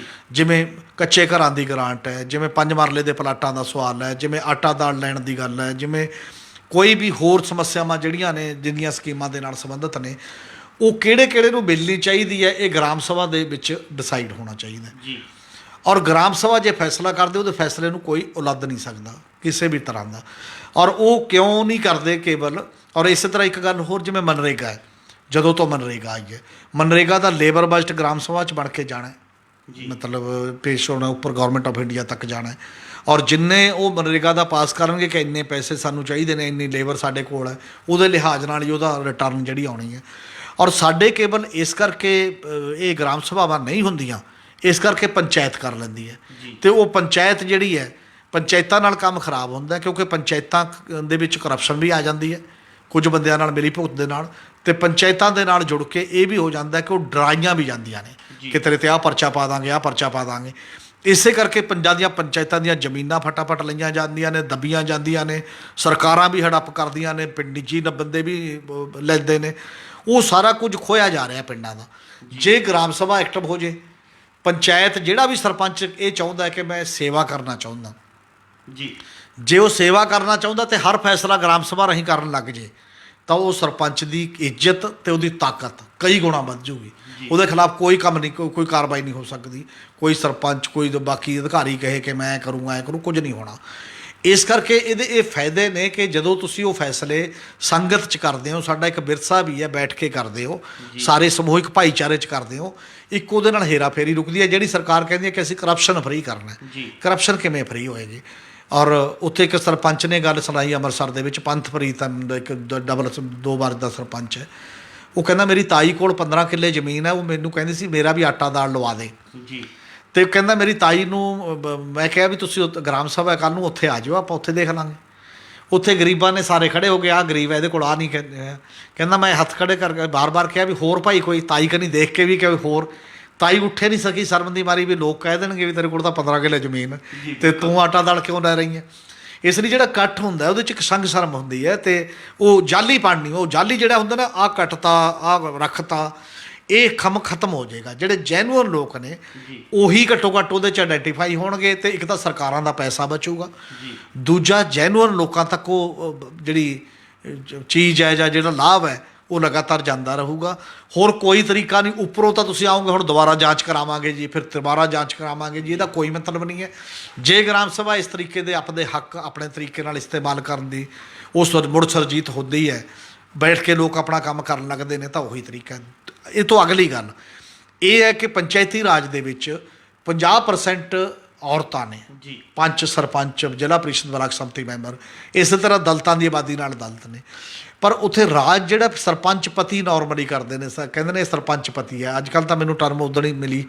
ਜਿਵੇਂ ਕੱਚੇ ਘਰਾਂ ਦੀ ਗਰਾਂਟ ਹੈ, ਜਿਵੇਂ 5 ਮਰਲੇ ਦੇ ਪਲਾਟਾਂ ਦਾ ਸਵਾਲ ਹੈ, ਜਿਵੇਂ ਆਟਾ ਦਾਲ ਲੈਣ ਦੀ ਗੱਲ ਹੈ, ਜਿਵੇਂ ਕੋਈ ਵੀ ਹੋਰ ਸਮੱਸਿਆਵਾਂ ਜਿਹੜੀਆਂ ਨੇ ਜਿੰਨੀਆਂ ਸਕੀਮਾਂ ਦੇ ਨਾਲ ਸੰਬੰਧਿਤ ਨੇ, ਉਹ ਕਿਹੜੇ ਕਿਹੜੇ ਨੂੰ ਮਿਲਣੀ ਚਾਹੀਦੀ ਹੈ, ਇਹ ਗ੍ਰਾਮ ਸਭਾ ਦੇ ਵਿੱਚ ਡਿਸਾਈਡ ਹੋਣਾ ਚਾਹੀਦਾ। ਔਰ ਗ੍ਰਾਮ ਸਭਾ ਜੇ ਫੈਸਲਾ ਕਰਦੇ ਉਹਦੇ ਫੈਸਲੇ ਨੂੰ ਕੋਈ ਉਲੱਦ ਨਹੀਂ ਸਕਦਾ ਕਿਸੇ ਵੀ ਤਰ੍ਹਾਂ ਦਾ। ਔਰ ਉਹ ਕਿਉਂ ਨਹੀਂ ਕਰਦੇ ਕੇਵਲ, ਔਰ ਇਸੇ ਤਰ੍ਹਾਂ ਇੱਕ ਗੱਲ ਹੋਰ, ਜਿਵੇਂ ਮਨਰੇਗਾ ਹੈ, ਜਦੋਂ ਤੋਂ ਮਨਰੇਗਾ ਆਈ ਹੈ, ਮਨਰੇਗਾ ਦਾ ਲੇਬਰ ਬਜਟ ਗ੍ਰਾਮ ਸਭਾ 'ਚ ਬਣ ਕੇ ਜਾਣਾ ਹੈ, ਮਤਲਬ ਪੇਸ਼ ਹੋਣਾ ਉੱਪਰ ਗਵਰਨਮੈਂਟ ਆਫ ਇੰਡੀਆ ਤੱਕ ਜਾਣਾ ਹੈ। ਔਰ ਜਿੰਨੇ ਉਹ ਮਨਰੇਗਾ ਦਾ ਪਾਸ ਕਰਨਗੇ ਕਿ ਇੰਨੇ ਪੈਸੇ ਸਾਨੂੰ ਚਾਹੀਦੇ ਨੇ, ਇੰਨੀ ਲੇਬਰ ਸਾਡੇ ਕੋਲ ਹੈ, ਉਹਦੇ ਲਿਹਾਜ਼ ਨਾਲ ਹੀ ਉਹਦਾ ਰਿਟਰਨ ਜਿਹੜੀ ਆਉਣੀ ਹੈ। ਔਰ ਸਾਡੇ ਕੇਵਲ ਇਸ ਕਰਕੇ ਇਹ ਗ੍ਰਾਮ ਸਭਾਵਾਂ ਨਹੀਂ ਹੁੰਦੀਆਂ, ਇਸ ਕਰਕੇ ਪੰਚਾਇਤ ਕਰ ਲੈਂਦੀ ਹੈ। ਅਤੇ ਉਹ ਪੰਚਾਇਤ ਜਿਹੜੀ ਹੈ, ਪੰਚਾਇਤਾਂ ਨਾਲ ਕੰਮ ਖਰਾਬ ਹੁੰਦਾ, ਕਿਉਂਕਿ ਪੰਚਾਇਤਾਂ ਦੇ ਵਿੱਚ ਕਰਪਸ਼ਨ ਵੀ ਆ ਜਾਂਦੀ ਹੈ ਕੁਝ ਬੰਦਿਆਂ ਨਾਲ ਮਿਲੀ ਭੁਗਤ ਦੇ ਨਾਲ, ਅਤੇ ਪੰਚਾਇਤਾਂ ਦੇ ਨਾਲ ਜੁੜ ਕੇ ਇਹ ਵੀ ਹੋ ਜਾਂਦਾ ਕਿ ਉਹ ਡਰਾਈਆਂ ਵੀ ਜਾਂਦੀਆਂ ਨੇ ਕਿ ਤੇਰੇ 'ਤੇ ਆਹ ਪਰਚਾ ਪਾ ਦਾਂਗੇ, ਆਹ ਪਰਚਾ ਪਾ ਦਾਂਗੇ। ਇਸੇ ਕਰਕੇ ਪੰਚਾਇਤਾਂ ਦੀਆਂ ਜ਼ਮੀਨਾਂ ਫਟਾਫਟ ਲਈਆਂ ਜਾਂਦੀਆਂ ਨੇ, ਦੱਬੀਆਂ ਜਾਂਦੀਆਂ ਨੇ, ਸਰਕਾਰਾਂ ਵੀ ਹੜੱਪ ਕਰਦੀਆਂ ਨੇ, ਨਿੱਜੀ ਬੰਦੇ ਵੀ ਲੈਂਦੇ ਨੇ, ਉਹ ਸਾਰਾ ਕੁਝ ਖੋਇਆ ਜਾ ਰਿਹਾ ਪਿੰਡਾਂ ਦਾ। ਜੇ ਗ੍ਰਾਮ ਸਭਾ ਐਕਟਿਵ ਹੋ ਜੇ, ਪੰਚਾਇਤ ਜਿਹੜਾ ਵੀ ਸਰਪੰਚ ਇਹ ਚਾਹੁੰਦਾ ਕਿ ਮੈਂ ਸੇਵਾ ਕਰਨਾ ਚਾਹੁੰਦਾ ਜੀ, ਜੇ ਉਹ ਸੇਵਾ ਕਰਨਾ ਚਾਹੁੰਦਾ ਤੇ ਹਰ ਫੈਸਲਾ ਗ੍ਰਾਮ ਸਭਾ ਰਾਹੀਂ ਕਰਨ ਲੱਗ ਜੇ, ਤਾਂ ਉਹ ਸਰਪੰਚ ਦੀ ਇੱਜ਼ਤ ਤੇ ਉਹਦੀ ਤਾਕਤ ਕਈ ਗੁਣਾ ਵੱਧ ਜੂਗੀ। ਉਹਦੇ ਖਿਲਾਫ ਕੋਈ ਕੰਮ ਨਹੀਂ, ਕੋਈ ਕਾਰਵਾਈ ਨਹੀਂ ਹੋ ਸਕਦੀ। ਕੋਈ ਸਰਪੰਚ, ਕੋਈ ਬਾਕੀ ਅਧਿਕਾਰੀ ਕਹੇ ਕਿ ਮੈਂ ਕਰੂੰ, ਐਂ ਕਰੂੰ, ਕੁਝ ਨਹੀਂ ਹੋਣਾ। ਇਸ ਕਰਕੇ ਇਹਦੇ ਇਹ ਫਾਇਦੇ ਨੇ ਕਿ ਜਦੋਂ ਤੁਸੀਂ ਉਹ ਫੈਸਲੇ ਸੰਗਤ 'ਚ ਕਰਦੇ ਹੋ, ਸਾਡਾ ਇੱਕ ਵਿਰਸਾ ਵੀ ਹੈ, ਬੈਠ ਕੇ ਕਰਦੇ ਹੋ, ਸਾਰੇ ਸਮੂਹਿਕ ਭਾਈਚਾਰੇ 'ਚ ਕਰਦੇ ਹੋ, ਇੱਕ ਉਹਦੇ ਨਾਲ ਹੇਰਾਫੇਰੀ ਰੁਕਦੀ ਹੈ। ਜਿਹੜੀ ਸਰਕਾਰ ਕਹਿੰਦੀ ਹੈ ਕਿ ਅਸੀਂ ਕਰਪਸ਼ਨ ਫਰੀ ਕਰਨਾ, ਕਰਪਸ਼ਨ ਕਿਵੇਂ ਫਰੀ ਹੋਏਗੀ? ਔਰ ਉੱਥੇ ਇੱਕ ਸਰਪੰਚ ਨੇ ਗੱਲ ਸੁਣਾਈ ਅੰਮ੍ਰਿਤਸਰ ਦੇ ਵਿੱਚ, ਪੰਥਪ੍ਰੀਤ ਇੱਕ ਡਬਲ 2 ਵਾਰ ਦਾ ਸਰਪੰਚ ਹੈ। ਉਹ ਕਹਿੰਦਾ ਮੇਰੀ ਤਾਈ ਕੋਲ 15 ਕਿੱਲੇ ਜ਼ਮੀਨ ਹੈ, ਉਹ ਮੈਨੂੰ ਕਹਿੰਦੀ ਸੀ ਮੇਰਾ ਵੀ ਆਟਾ ਦਾਲ ਲਵਾ ਦੇ ਜੀ। ਅਤੇ ਕਹਿੰਦਾ ਮੇਰੀ ਤਾਈ ਨੂੰ ਮੈਂ ਕਿਹਾ ਵੀ ਤੁਸੀਂ ਗ੍ਰਾਮ ਸਭਾ ਕੱਲ੍ਹ ਨੂੰ ਉੱਥੇ ਆ ਜਾਓ, ਆਪਾਂ ਉੱਥੇ ਦੇਖ ਲਾਂਗੇ। ਉੱਥੇ ਗਰੀਬਾਂ ਨੇ ਸਾਰੇ ਖੜ੍ਹੇ ਹੋ ਗਏ, ਆਹ ਗਰੀਬ ਹੈ, ਇਹਦੇ ਕੋਲ ਆ ਨਹੀਂ ਕਹਿੰਦਾ ਮੈਂ ਹੱਥ ਖੜ੍ਹੇ ਕਰਕੇ ਬਾਰ-ਬਾਰ ਕਿਹਾ ਵੀ ਹੋਰ ਭਾਈ ਕੋਈ, ਤਾਈ ਕਨੀ ਦੇਖ ਕੇ ਵੀ ਕਿ ਹੋਰ, ਤਾਈ ਉੱਠੇ ਨਹੀਂ ਸਕੀ ਸ਼ਰਮ ਦੀ ਮਾਰੀ ਵੀ ਲੋਕ ਕਹਿ ਦੇਣਗੇ ਵੀ ਤੇਰੇ ਕੋਲ ਤਾਂ 15 ਕਿੱਲੇ ਜ਼ਮੀਨ ਅਤੇ ਤੂੰ ਆਟਾ ਦਾਲ ਕਿਉਂ ਲੈ ਰਹੀ ਹੈ। ਇਸ ਲਈ ਜਿਹੜਾ ਇਕੱਠ ਹੁੰਦਾ ਉਹਦੇ 'ਚ ਇੱਕ ਸੰਗ ਸ਼ਰਮ ਹੁੰਦੀ ਹੈ, ਅਤੇ ਉਹ ਜਾਲੀਪਣ ਨਹੀਂ, ਉਹ ਜਾਲੀ ਜਿਹੜਾ ਹੁੰਦਾ ਨਾ, ਆਹ ਕੱਟਤਾ, ਆਹ ਰੱਖਤਾ, ਇਹ ਖਤਮ ਹੋ ਜਾਏਗਾ। ਜਿਹੜੇ ਜੈਨੂਅਨ ਲੋਕ ਨੇ ਉਹੀ ਘੱਟੋ ਘੱਟ ਉਹਦੇ 'ਚ ਆਈਡੈਂਟੀਫਾਈ ਹੋਣਗੇ, ਅਤੇ ਇੱਕ ਤਾਂ ਸਰਕਾਰਾਂ ਦਾ ਪੈਸਾ ਬਚੂਗਾ, ਦੂਜਾ ਜੈਨੂਅਨ ਲੋਕਾਂ ਤੱਕ ਉਹ ਜਿਹੜੀ ਚੀਜ਼ ਹੈ ਜਾਂ ਜਿਹੜਾ ਲਾਭ ਹੈ ਉਹ ਲਗਾਤਾਰ ਜਾਂਦਾ ਰਹੂਗਾ। ਹੋਰ ਕੋਈ ਤਰੀਕਾ ਨਹੀਂ। ਉੱਪਰੋਂ ਤਾਂ ਤੁਸੀਂ ਆਓਗੇ ਹੁਣ ਦੁਬਾਰਾ ਜਾਂਚ ਕਰਾਵਾਂਗੇ ਜੀ, ਫਿਰ ਦੁਬਾਰਾ ਜਾਂਚ ਕਰਾਵਾਂਗੇ ਜੀ, ਇਹਦਾ ਕੋਈ ਮਤਲਬ ਨਹੀਂ ਹੈ। ਜੇ ਗ੍ਰਾਮ ਸਭਾ ਇਸ ਤਰੀਕੇ ਦੇ ਆਪਣੇ ਹੱਕ ਆਪਣੇ ਤਰੀਕੇ ਨਾਲ ਇਸਤੇਮਾਲ ਕਰਨ ਦੀ ਉਸ ਮੁੜ ਸਰਜੀਤ ਹੁੰਦੀ ਹੈ, ਬੈਠ ਕੇ ਲੋਕ ਆਪਣਾ ਕੰਮ ਕਰਨ ਲੱਗਦੇ ਨੇ, ਤਾਂ ਉਹੀ ਤਰੀਕਾ। ਇਹ ਤੋਂ ਅਗਲੀ ਗੱਲ ਇਹ ਹੈ ਕਿ ਪੰਚਾਇਤੀ ਰਾਜ ਦੇ ਵਿੱਚ 50% ਔਰਤਾਂ ਨੇ ਜੀ, ਪੰਚ, ਸਰਪੰਚ, ਜ਼ਿਲ੍ਹਾ ਪ੍ਰੀਸ਼ਦ, ਬਲਾਕ ਸੰਮਤੀ ਮੈਂਬਰ, ਇਸੇ ਤਰ੍ਹਾਂ ਦਲਿਤਾਂ ਦੀ ਆਬਾਦੀ ਨਾਲ ਦਲਿਤ ਨੇ। ਪਰ ਉੱਥੇ ਰਾਜ ਜਿਹੜਾ ਸਰਪੰਚ ਪਤੀ ਨਾਰਮਲੀ ਕਰਦੇ ਨੇ, ਕਹਿੰਦੇ ਨੇ ਸਰਪੰਚ ਪਤੀ ਹੈ। ਅੱਜ ਕੱਲ੍ਹ ਤਾਂ ਮੈਨੂੰ ਟਰਮ ਉਦੋਂ ਹੀ ਮਿਲੀ,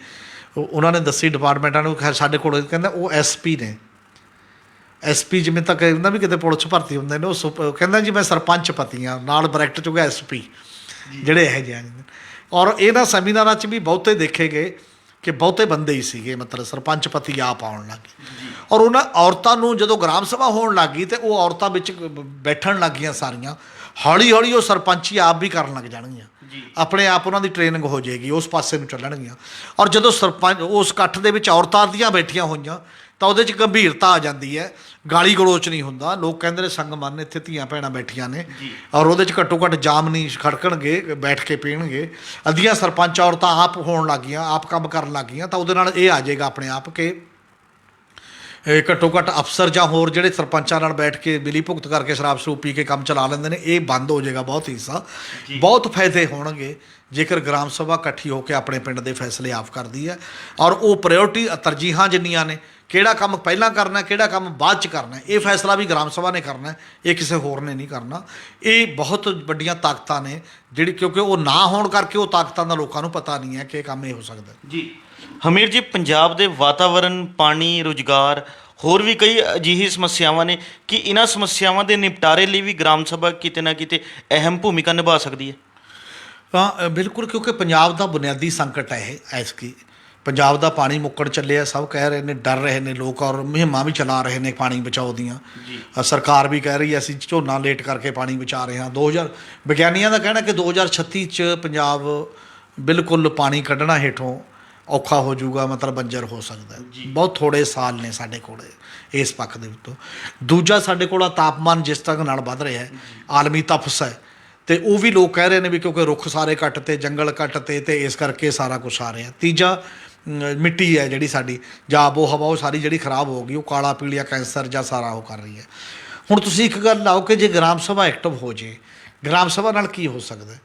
ਉਹਨਾਂ ਨੇ ਦੱਸੀ ਡਿਪਾਰਟਮੈਂਟਾਂ ਨੂੰ, ਖੈਰ ਸਾਡੇ ਕੋਲ ਕਹਿੰਦਾ ਉਹ SP ਨੇ, SP ਜਿਵੇਂ ਤਾਂ ਕਹਿੰਦਾ ਵੀ ਕਿਤੇ ਪੁਲਿਸ ਭਰਤੀ ਹੁੰਦੇ ਨੇ, ਉਹ ਕਹਿੰਦਾ ਜੀ ਮੈਂ ਸਰਪੰਚ ਪਤੀ ਹਾਂ, ਨਾਲ ਬਰੈਕਟ 'ਚ ਹੋਗਾ SP, ਜਿਹੜੇ ਇਹੋ ਜਿਹੇ। ਔਰ ਇਹਨਾਂ ਸੈਮੀਨਾਰਾਂ 'ਚ ਵੀ ਬਹੁਤੇ ਦੇਖੇ ਗਏ ਕਿ ਬਹੁਤੇ ਬੰਦੇ ਹੀ ਸੀਗੇ, ਮਤਲਬ ਸਰਪੰਚ ਪਤੀ ਆਪ ਆਉਣ ਲੱਗ ਗਏ। ਔਰ ਉਹਨਾਂ ਔਰਤਾਂ ਨੂੰ ਜਦੋਂ ਗ੍ਰਾਮ ਸਭਾ ਹੋਣ ਲੱਗ ਗਈ, ਅਤੇ ਉਹ ਔਰਤਾਂ ਵਿੱਚ ਬੈਠਣ ਲੱਗ ਗਈਆਂ ਸਾਰੀਆਂ, ਹੌਲੀ ਹੌਲੀ ਉਹ ਸਰਪੰਚੀ ਆਪ ਵੀ ਕਰਨ ਲੱਗ ਜਾਣਗੀਆਂ, ਆਪਣੇ ਆਪ ਉਹਨਾਂ ਦੀ ਟ੍ਰੇਨਿੰਗ ਹੋ ਜਾਏਗੀ, ਉਸ ਪਾਸੇ ਨੂੰ ਚੱਲਣਗੀਆਂ। ਔਰ ਜਦੋਂ ਸਰਪੰਚ ਉਸ ਇਕੱਠ ਦੇ ਵਿੱਚ ਔਰਤਾਂ ਦੀਆਂ ਬੈਠੀਆਂ ਹੋਈਆਂ, ਤਾਂ ਉਹਦੇ 'ਚ ਗੰਭੀਰਤਾ ਆ ਜਾਂਦੀ ਹੈ, ਗਾਲੀ ਗਲੋਚ ਨਹੀਂ ਹੁੰਦਾ। ਲੋਕ ਕਹਿੰਦੇ ਨੇ ਸੰਗ ਮੰਨ, ਇੱਥੇ ਧੀਆਂ ਭੈਣਾਂ ਬੈਠੀਆਂ ਨੇ, ਔਰ ਉਹਦੇ 'ਚ ਘੱਟੋ ਘੱਟ ਜਾਮ ਨਹੀਂ ਖੜਕਣਗੇ, ਬੈਠ ਕੇ ਪੀਣਗੇ। ਅੱਧੀਆਂ ਸਰਪੰਚ ਔਰਤਾਂ ਆਪ ਹੋਣ ਲੱਗ ਗਈਆਂ, ਆਪ ਕੰਮ ਕਰਨ ਲੱਗ ਗਈਆਂ, ਤਾਂ ਉਹਦੇ ਨਾਲ ਇਹ ਆ ਜਾਏਗਾ ਆਪਣੇ ਆਪ ਕਿ ਘੱਟੋ ਘੱਟ ਅਫਸਰ ਜਾਂ ਹੋਰ ਜਿਹੜੇ ਸਰਪੰਚਾਂ ਨਾਲ ਬੈਠ ਕੇ ਮਿਲੀ ਭੁਗਤ ਕਰਕੇ ਸ਼ਰਾਬ ਸ਼ਰੂਬ ਪੀ ਕੇ ਕੰਮ ਚਲਾ ਲੈਂਦੇ ਨੇ, ਇਹ ਬੰਦ ਹੋ ਜਾਏਗਾ ਬਹੁਤ ਹਿੱਸਾ। ਬਹੁਤ ਫਾਇਦੇ ਹੋਣਗੇ ਜੇਕਰ ਗ੍ਰਾਮ ਸਭਾ ਇਕੱਠੀ ਹੋ ਕੇ ਆਪਣੇ ਪਿੰਡ ਦੇ ਫੈਸਲੇ ਆਪ ਕਰਦੀ ਹੈ। ਔਰ ਉਹ ਪ੍ਰਾਇਓਰਟੀ ਤਰਜੀਹਾਂ ਜਿੰਨੀਆਂ ਨੇ, ਕਿਹੜਾ ਕੰਮ ਪਹਿਲਾਂ ਕਰਨਾ, ਕਿਹੜਾ ਕੰਮ ਬਾਅਦ 'ਚ ਕਰਨਾ, ਇਹ ਫੈਸਲਾ ਵੀ ਗ੍ਰਾਮ ਸਭਾ ਨੇ ਕਰਨਾ, ਇਹ ਕਿਸੇ ਹੋਰ ਨੇ ਨਹੀਂ ਕਰਨਾ। ਇਹ ਬਹੁਤ ਵੱਡੀਆਂ ਤਾਕਤਾਂ ਨੇ ਜਿਹੜੀ, ਕਿਉਂਕਿ ਉਹ ਨਾ ਹੋਣ ਕਰਕੇ ਉਹ ਤਾਕਤਾਂ ਦਾ ਲੋਕਾਂ ਨੂੰ ਪਤਾ ਨਹੀਂ ਹੈ ਕਿ ਇਹ ਕੰਮ ਇਹ ਹੋ ਸਕਦਾ ਜੀ। ਹਮੀਰ ਜੀ, ਪੰਜਾਬ ਦੇ ਵਾਤਾਵਰਨ, ਪਾਣੀ, ਰੁਜ਼ਗਾਰ, ਹੋਰ ਵੀ ਕਈ ਅਜਿਹੀ ਸਮੱਸਿਆਵਾਂ ਨੇ ਕਿ ਇਹਨਾਂ ਸਮੱਸਿਆਵਾਂ ਦੇ ਨਿਪਟਾਰੇ ਲਈ ਵੀ ਗ੍ਰਾਮ ਸਭਾ ਕਿਤੇ ਨਾ ਕਿਤੇ ਅਹਿਮ ਭੂਮਿਕਾ ਨਿਭਾ ਸਕਦੀ ਹੈ। ਤਾਂ ਬਿਲਕੁਲ, ਕਿਉਂਕਿ ਪੰਜਾਬ ਦਾ ਬੁਨਿਆਦੀ ਸੰਕਟ ਹੈ ਇਹ ਐਤਕੀ। ਪੰਜਾਬ ਦਾ ਪਾਣੀ ਮੁੱਕਣ ਚੱਲਿਆ, ਸਭ ਕਹਿ ਰਹੇ ਨੇ, ਡਰ ਰਹੇ ਨੇ ਲੋਕ, ਔਰ ਮੁਹਿੰਮਾਂ ਵੀ ਚਲਾ ਰਹੇ ਨੇ ਪਾਣੀ ਬਚਾਓ ਦੀਆਂ। ਸਰਕਾਰ ਵੀ ਕਹਿ ਰਹੀ ਹੈ ਅਸੀਂ ਝੋਨਾ ਲੇਟ ਕਰਕੇ ਪਾਣੀ ਬਚਾ ਰਹੇ ਹਾਂ। ਵਿਗਿਆਨੀਆਂ ਦਾ ਕਹਿਣਾ ਕਿ 2036 'ਚ ਪੰਜਾਬ ਬਿਲਕੁਲ ਪਾਣੀ ਕੱਢਣਾ ਹੇਠੋਂ ਔਖਾ ਹੋ ਜਾਊਗਾ, ਮਤਲਬ ਬੰਜਰ ਹੋ ਸਕਦਾ। ਬਹੁਤ ਥੋੜ੍ਹੇ ਸਾਲ ਨੇ ਸਾਡੇ ਕੋਲ ਇਸ ਪੱਖ ਦੇ ਉੱਤੋਂ। ਦੂਜਾ, ਸਾਡੇ ਕੋਲ ਤਾਪਮਾਨ ਜਿਸ ਤਰ੍ਹਾਂ ਨਾਲ ਵੱਧ ਰਿਹਾ ਹੈ, ਆਲਮੀ ਤਪਸ ਹੈ, ਅਤੇ ਉਹ ਵੀ ਲੋਕ ਕਹਿ ਰਹੇ ਨੇ ਵੀ ਕਿਉਂਕਿ ਰੁੱਖ ਸਾਰੇ ਕੱਟ ਤੇ, ਜੰਗਲ ਕੱਟ ਤੇ, ਅਤੇ ਇਸ ਕਰਕੇ ਸਾਰਾ ਕੁਛ ਆ ਰਿਹਾ। ਤੀਜਾ, ਮਿੱਟੀ ਹੈ ਜਿਹੜੀ ਸਾਡੀ ਜਾਂ ਆਬੋ ਹਵਾ ਉਹ ਸਾਰੀ ਜਿਹੜੀ ਖਰਾਬ ਹੋ ਗਈ, ਉਹ ਕਾਲਾ ਪੀਲੀਆ ਕੈਂਸਰ ਜਾਂ ਸਾਰਾ ਉਹ ਕਰ ਰਹੀ ਹੈ। ਹੁਣ ਤੁਸੀਂ ਇੱਕ ਗੱਲ ਲਾਓ ਕਿ ਜੇ ਗ੍ਰਾਮ ਸਭਾ ਐਕਟਿਵ ਹੋ ਜੇ, ਗ੍ਰਾਮ ਸਭਾ ਨਾਲ ਕੀ ਹੋ ਸਕਦਾ?